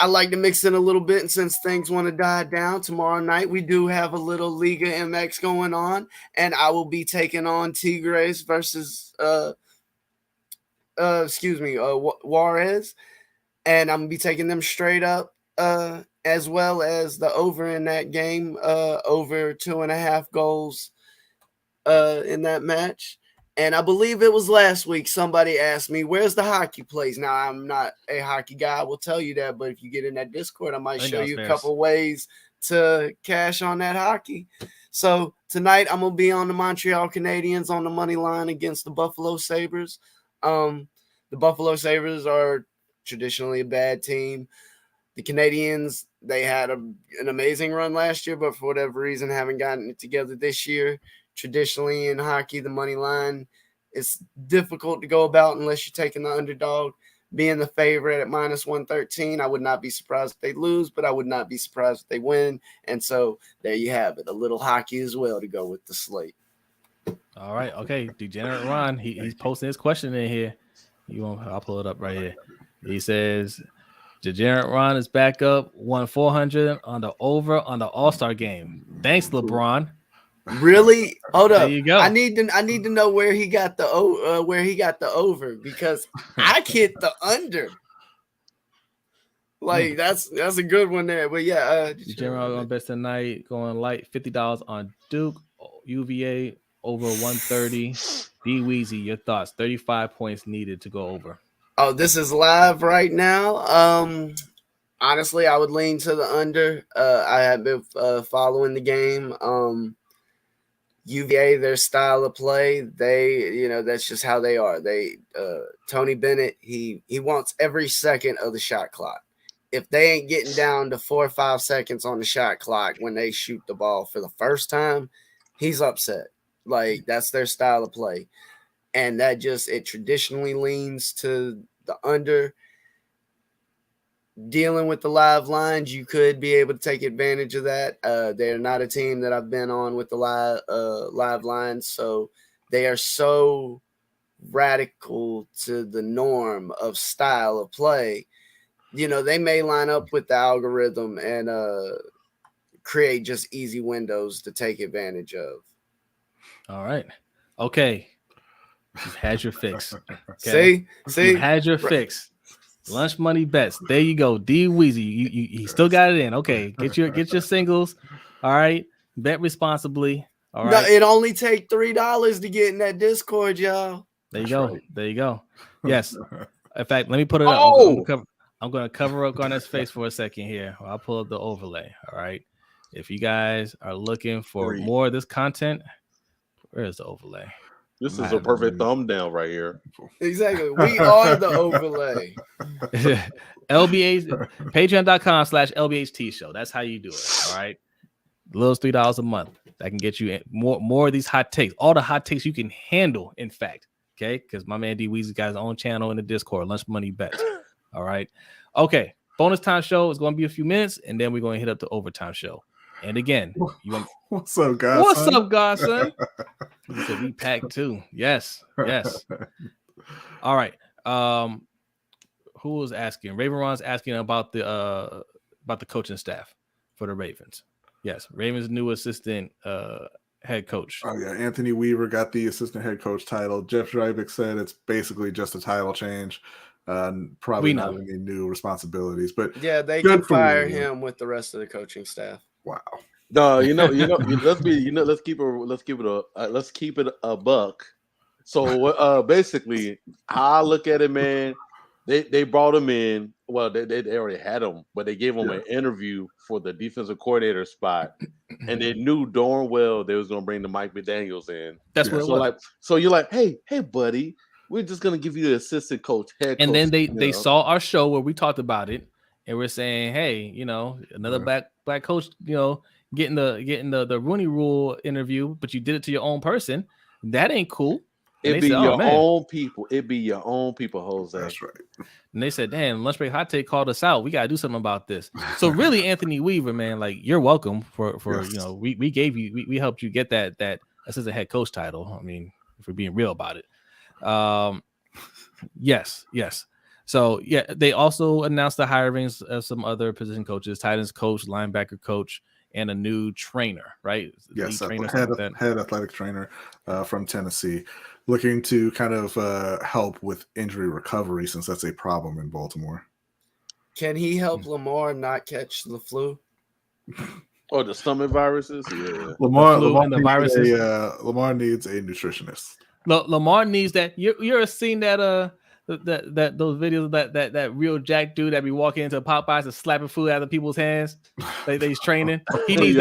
I like to mix in a little bit, and since things want to die down, tomorrow night we do have a little Liga MX going on, and I will be taking on Tigres versus Juarez, and I'm gonna be taking them straight up, as well as the over in that game, over 2.5 goals in that match. And I believe it was last week somebody asked me, where's the hockey plays? Now, I'm not a hockey guy, I will tell you that, but if you get in that Discord, I might show you a couple ways to cash on that hockey. So tonight, I'm going to be on the Montreal Canadiens on the money line against the Buffalo Sabres. The Buffalo Sabres are traditionally a bad team. The Canadiens, they had an amazing run last year, but for whatever reason, haven't gotten it together this year. Traditionally in hockey, the money line is difficult to go about unless you're taking the underdog. Being the favorite at minus 113, I would not be surprised if they lose, but I would not be surprised if they win. And so there you have it, a little hockey as well to go with the slate. All right, okay. Degenerate Ron, he's posting his question in here. I'll pull it up right here. He says, Degenerate Ron is back up, won 400 on the over on the All-Star game. Thanks, LeBron. Really? Hold up. There you go. I need to know where he got the over, because I hit the under. Like that's a good one there. But yeah, General on best tonight, going light $50 on Duke, UVA over 130. D Weezy, your thoughts? 35 points needed to go over. Oh, this is live right now. Honestly, I would lean to the under. I have been following the game. UVA, their style of play, that's just how they are. Tony Bennett, he wants every second of the shot clock. If they ain't getting down to 4 or 5 seconds on the shot clock when they shoot the ball for the first time, he's upset. Like, that's their style of play. And that it traditionally leans to the under. Dealing with the live lines, you could be able to take advantage of that. They're not a team that I've been on with the live lines, so they are so radical to the norm of style of play. They may line up with the algorithm and create just easy windows to take advantage of. All right. Okay. You've had your fix. Okay? See? You had your fix. Lunch money bets. There you go. D Weezy. You still got it in. Okay. Get your singles. All right. Bet responsibly. All right. No, it only take $3 to get in that Discord, y'all. There you go. Right. There you go. Yes. In fact, let me put it up. I'm going to cover up Garnett's face for a second here. I'll pull up the overlay. All right. If you guys are looking for more of this content, where is the overlay? This is a perfect thumbnail right here. Exactly. We are the overlay. Patreon.com/LBHT Show. That's how you do it. All right. Little $3 a month. That can get you more of these hot takes. All the hot takes you can handle, in fact. Okay. Because my man D Weezy got his own channel in the Discord, Lunch Money Bets. All right. Okay. Bonus time show is going to be a few minutes, and then we're going to hit up the overtime show. And again, what's up, guys? What's up, godson? So we packed too. Yes. All right. Who was asking? Raven Ron's asking about the coaching staff for the Ravens. Yes, Ravens' new assistant head coach. Oh yeah, Anthony Weaver got the assistant head coach title. Jeff Dryvik said it's basically just a title change. Probably not any new responsibilities, but yeah, they can fire him with the rest of the coaching staff. Wow. No, let's keep it a buck. So basically, I look at it, man. they brought him in. Well, they already had him, but they gave him an interview for the defensive coordinator spot, and they knew darn well they was gonna bring the Mike McDaniels in. That's what it was. So you're like, hey, buddy, we're just gonna give you the assistant coach, head coach. And then they saw our show where we talked about it, and we're saying, hey, another black coach, getting the Rooney Rule interview, but you did it to your own person. That ain't cool. It'd be your own people. It'd be your own people, Jose. That's right. And they said, damn, Lunch Break Hot Take called us out. We got to do something about this. So really, Anthony Weaver, man, like, you're welcome for we gave you, we helped you get that assistant head coach title. I mean, if we're being real about it. Yes. So, yeah, they also announced the hirings of some other position coaches, tight ends coach, linebacker coach, and a new trainer, right? Yes, head athletic trainer from Tennessee, looking to kind of help with injury recovery since that's a problem in Baltimore. Can he help Lamar not catch the flu? Or the stomach viruses? Yeah. Lamar needs a nutritionist. Lamar needs that. You're seeing that that those videos that real Jack dude that be walking into Popeyes and slapping food out of people's hands. He's training. He needs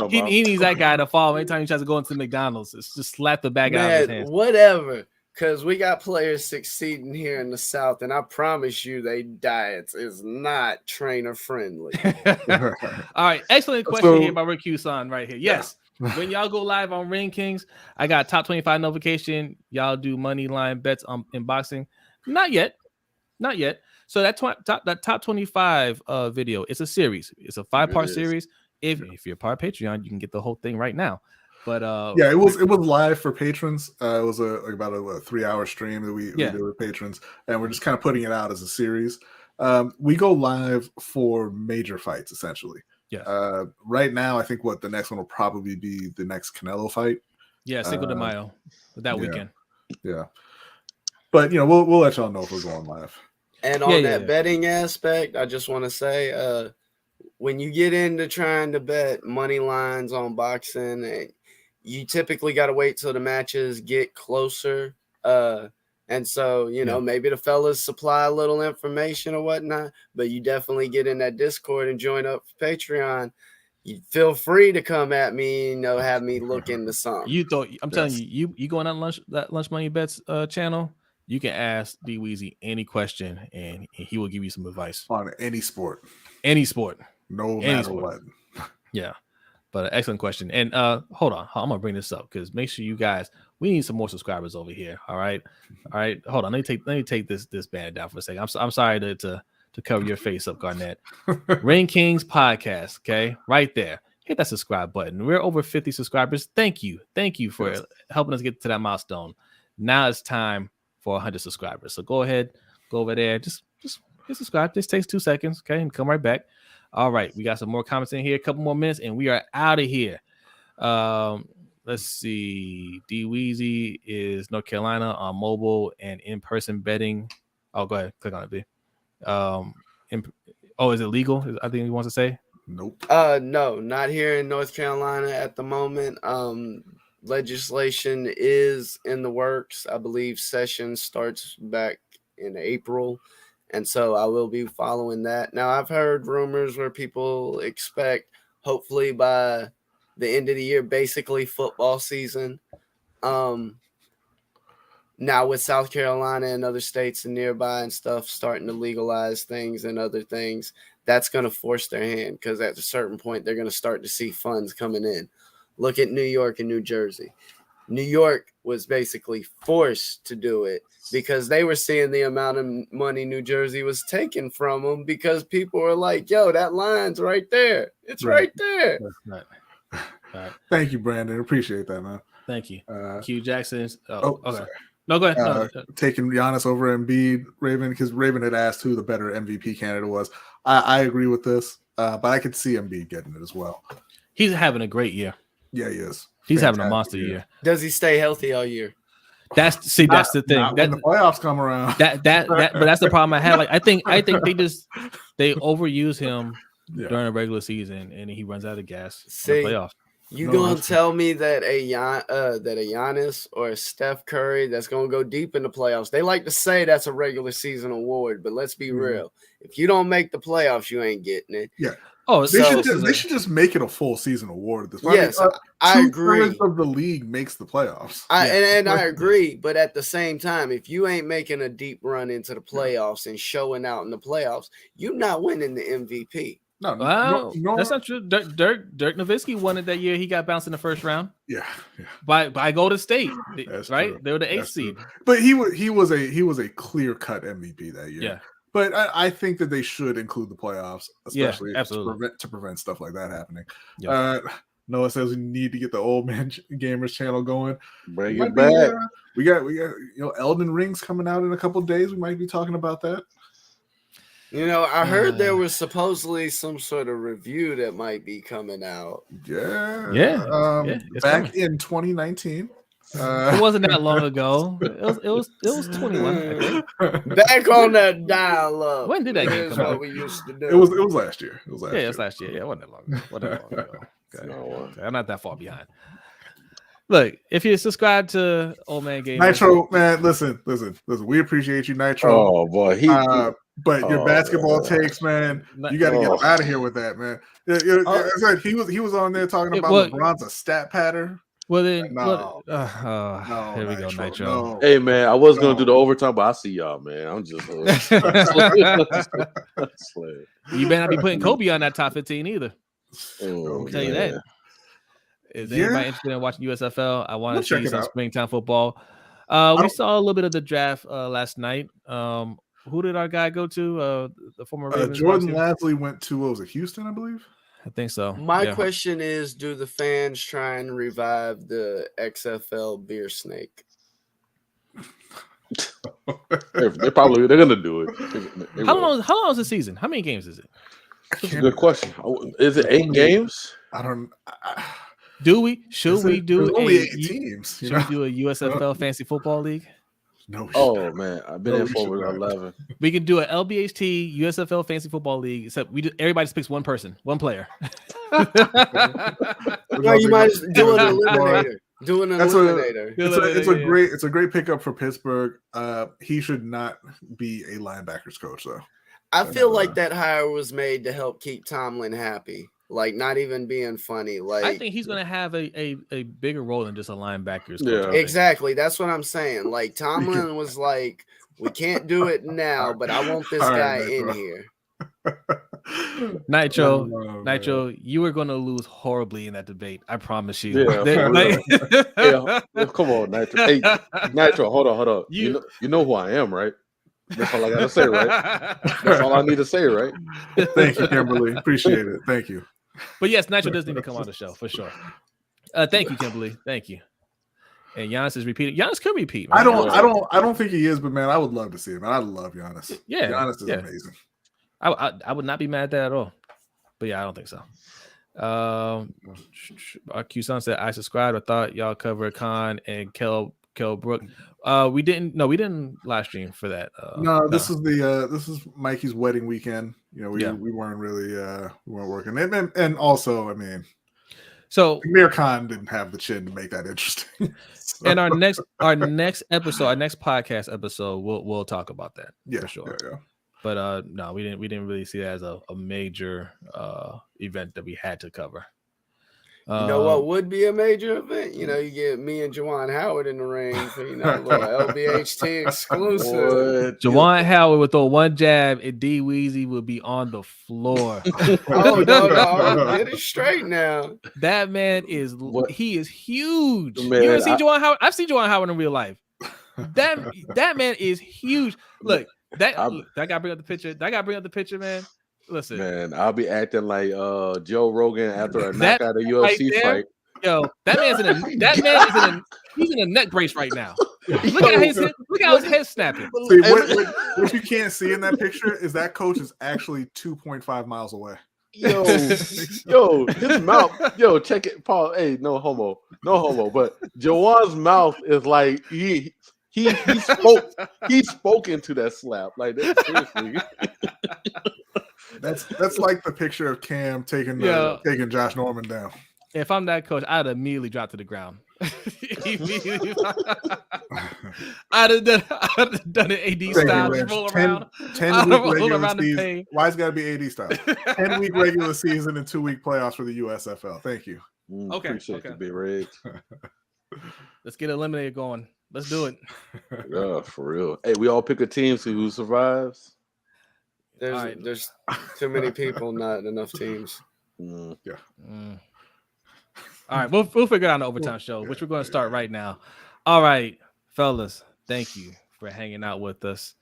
he needs that guy to follow anytime he tries to go into McDonald's. It's just slap the bag out of his hands. Whatever. Because we got players succeeding here in the South, and I promise you, their diets is not trainer friendly. All right, excellent question here by Rick Q-Son right here. Yes. When y'all go live on Ring Kings, I got top 25 notification. Y'all do money line bets in boxing. Not yet. So that top 25 video, it's a series. It's a 5-part series. If you're a part of Patreon, you can get the whole thing right now. But it was live for patrons. It was about a 3-hour stream that we did with patrons, and we're just kind of putting it out as a series. We go live for major fights essentially. Yeah. Right now, I think the next one will probably be the next Canelo fight. Yeah, Cinco de Mayo that weekend. Yeah. But we'll let y'all know if we're going live. And on that betting aspect, I just want to say, when you get into trying to bet money lines on boxing, you typically got to wait till the matches get closer. And so, maybe the fellas supply a little information or whatnot, but you definitely get in that Discord and join up for Patreon. You feel free to come at me, have me look into something. I'm telling you going on Lunch Money Bets channel. You can ask D Weezy any question, and he will give you some advice on any sport. No matter what. Yeah, but an excellent question. And hold on, I'm gonna bring this up because make sure you guys. We need some more subscribers over here. All right. Hold on. Let me take this banner down for a second. I'm sorry to cover your face up, Garnett. Ring Kings podcast. Okay, right there. Hit that subscribe button. We're over 50 subscribers. Thank you for helping us get to that milestone. Now it's time for 100 subscribers. So go ahead, go over there. Just hit subscribe. This takes 2 seconds. Okay, and come right back. All right, we got some more comments in here. A couple more minutes, and we are out of here. Let's see. D Weezy is North Carolina on mobile and in-person betting. Oh, go ahead. Click on it, B. Is it legal? I think he wants to say. Nope. No, not here in North Carolina at the moment. Legislation is in the works. I believe session starts back in April. And so I will be following that. Now, I've heard rumors where people expect, hopefully by the end of the year, basically football season. Now with South Carolina and other states and nearby and stuff starting to legalize things and other things, that's going to force their hand because at a certain point, they're going to start to see funds coming in. Look at New York and New Jersey. New York was basically forced to do it because they were seeing the amount of money New Jersey was taking from them because people were like, yo, that line's right there. It's right there. Right. Thank you, Brandon. Appreciate that, man. Thank you. Q Jackson's. Okay. Sorry. No, go ahead. Taking Giannis over Embiid, Raven, because Raven had asked who the better MVP candidate was. I agree with this, but I could see Embiid getting it as well. He's having a great year. Yeah, he is. He's having a monster year. Does he stay healthy all year? That's the thing. When the playoffs come around. But that's the problem I have. Like I think they overuse him during a regular season, and he runs out of gas in the playoffs. You No, gonna that's- tell me that a Giannis or a Steph Curry that's gonna go deep in the playoffs? They like to say that's a regular season award, but let's be real. If you don't make the playoffs, you ain't getting it. Yeah. Oh, They So- should just make it a full season award at this point. Yes, I Two-thirds agree. of the league makes the playoffs. And I agree, but at the same time, if you ain't making a deep run into the playoffs and showing out in the playoffs, you're not winning the MVP. No, Wow, no, that's not true. Dirk Nowitzki won it that year. He got bounced in the first round yeah. by Golden State, That's right? true. They were the 8th That's true. seed. But he was a clear cut MVP that year. Yeah. But I think that they should include the playoffs, especially absolutely. to prevent stuff like that happening. Yeah. Noah says we need to get the Old Man Gamers channel going. Bring Might it be, back. we got Elden Ring's coming out in a couple of days. We might be talking about that. I heard there was supposedly some sort of review that might be coming out. Yeah. Yeah, it's back coming. in 2019. It wasn't that long ago. It was 21. I think. Back on that dial-up. When did that game Here's come what out? we used to do. It was last year. It was last Yeah, year. it was last year. Yeah, it wasn't that long. Wasn't that long ago. Okay. Okay, I'm not that far behind. Look, if you subscribe to Old Man Game, Nitro, man, listen. We appreciate you, Nitro. Oh boy, But your basketball takes, man, you got to get out of here with that, man. He was on there talking about LeBron's a stat pattern. Well, then, No, here we go, Nitro. No. hey man, I was gonna do the overtime, but I see y'all, man. I'm just You better not be putting Kobe on that top 15 either. Oh, Tell you man. that. Is anybody interested in watching USFL? I want We'll to check see it some out. springtime football. We saw a little bit of the draft last night. Who did our guy go to? The former Ravens Jordan receiver? Lasley went to, what was it, Houston, I believe? I think so. My Yeah. question is, do the fans try and revive the XFL beer snake? They're gonna do it. They How will. long is the season? How many games is it? That's a good question. Is it 8 games? I don't. Should we do There's only 8 teams. Should we do a USFL fantasy football league? No. Oh man, I've been No, in we for should not. 11. We can do a LBHT USFL fantasy football league. Except everybody just picks one person, one player. No, you might just do an eliminator. Do an That's eliminator. It's a great pickup for Pittsburgh. He should not be a linebackers coach though. I feel like that hire was made to help keep Tomlin happy. Like, not even being funny. Like, I think he's going to have a bigger role than just a linebackers coach. Yeah. exactly. That's what I'm saying. Like, Tomlin was like, we can't do it now, but I want this All right, guy man, in bro. here. Nitro, Oh, Nitro, you were going to lose horribly in that debate. I promise you. Yeah, Yeah, come on, Nitro. Hey, Nitro, hold on. You know who I am, right? That's all I gotta say, right? That's all I need to say, right? Thank you, Kimberly. Appreciate it. Thank you. But yes, Nitro does need to come on the show for sure. Thank you, Kimberly. Thank you. And Giannis is repeating. Giannis could repeat. Man. I don't think he is, but man, I would love to see him. I love Giannis. Yeah, Giannis is yeah. amazing. I would not be mad at that at all. But yeah, I don't think so. Our Q-Son said I subscribed. I thought y'all covered Khan and Kel Brook. We didn't live stream for that. No, this is Mikey's wedding weekend. You know, we weren't really we weren't working. And also, I mean, so Amir Khan didn't have the chin to make that interesting. So, and our next episode, our next podcast episode, we'll talk about that for sure. Yeah. But no, we didn't really see that as a major event that we had to cover. You know what would be a major event? You know, you get me and Juwan Howard in the ring for, a little LBHT exclusive. Juwan Howard would throw one jab and D Weezy would be on the floor. Oh, no, get it straight now. That man is he is huge. Man, you ever seen Juwan Howard? I've seen Juwan Howard in real life. That man is huge. Look, I gotta bring up the picture. I gotta bring up the picture, man. Listen, man, I'll be acting like Joe Rogan after a knockout of UFC fight. Yo, he's in a neck brace right now. Look at how his head snapping. See, what you can't see in that picture is that coach is actually 2.5 miles away. Yo, his mouth. Yo, check it, Paul. Hey, no homo. But Jawan's mouth is like he spoke into that slap. Like that, seriously. That's like the picture of Cam taking Josh Norman down. If I'm that coach, I'd immediately drop to the ground. I'd have done it AD style, just roll around. 10-week regular around the season. paint. Why it's got to be AD style? 10-week regular season and 2-week playoffs for the USFL. Thank you. Okay, Appreciate you, Big Red. Let's get eliminated going. Let's do it. Yeah, for real. Hey, we all pick a team, see who survives. There's too many people, not enough teams. Yeah. All right, we'll figure out an overtime show, which we're going to start right now. All right, fellas, thank you for hanging out with us.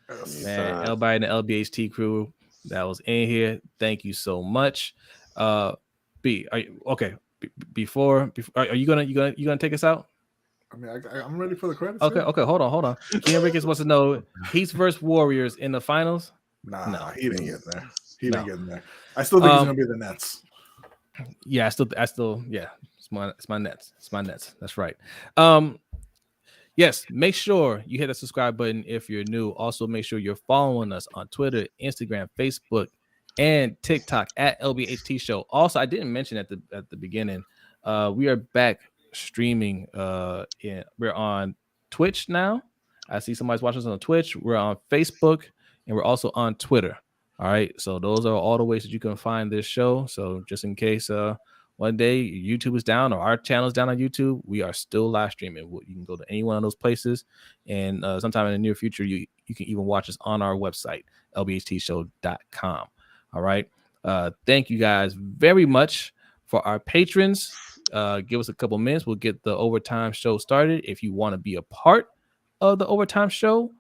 Man, everybody in the LBHT crew that was in here, thank you so much. B, are you okay? Before are you gonna take us out? I mean, I'm ready for the credits. Okay, hold on. Ken Ricketts wants to know Heat versus Warriors in the finals. Nah, he didn't get there. He didn't get there. I still think he's gonna be the Nets. Yeah, I still, yeah. It's my Nets. That's right. Yes, make sure you hit the subscribe button if you're new. Also, make sure you're following us on Twitter, Instagram, Facebook, and TikTok at LBHT Show. Also, I didn't mention at the beginning, we are back streaming. We're on Twitch now. I see somebody's watching us on Twitch. We're on Facebook, and we're also on Twitter. All right, so those are all the ways that you can find this show. So just in case one day YouTube is down or our channel is down on YouTube, we are still live streaming. You can go to any one of those places, and sometime in the near future, you can even watch us on our website, lbhtshow.com. All right, thank you guys very much. For our patrons, give us a couple minutes. We'll get the overtime show started. If you want to be a part of the overtime show,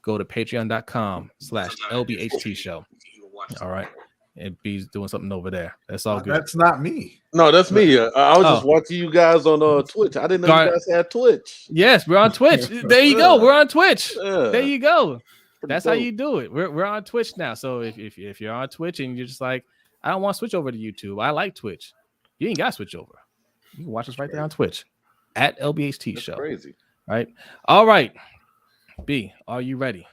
go to patreon.com/LBHT Show. All right. And B's doing something over there. That's all good. That's not me. No, that's me. I was just watching you guys on Twitch. I didn't know you guys had Twitch. Yes, we're on Twitch. There you go. We're on Twitch. Yeah. There you go. Pretty That's dope. how you do it. We're on Twitch now. So if you're on Twitch and you're just like, I don't want to switch over to YouTube, I like Twitch. You ain't got to switch over. You can watch us right there on Twitch at LBHT That's Show. crazy. Right. All right. B, are you ready?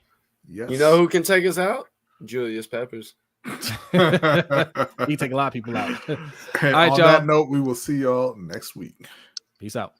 Yes. You know who can take us out? Julius Peppers. He take a lot of people out. And all right, on y'all. that note, we will see y'all next week. Peace out.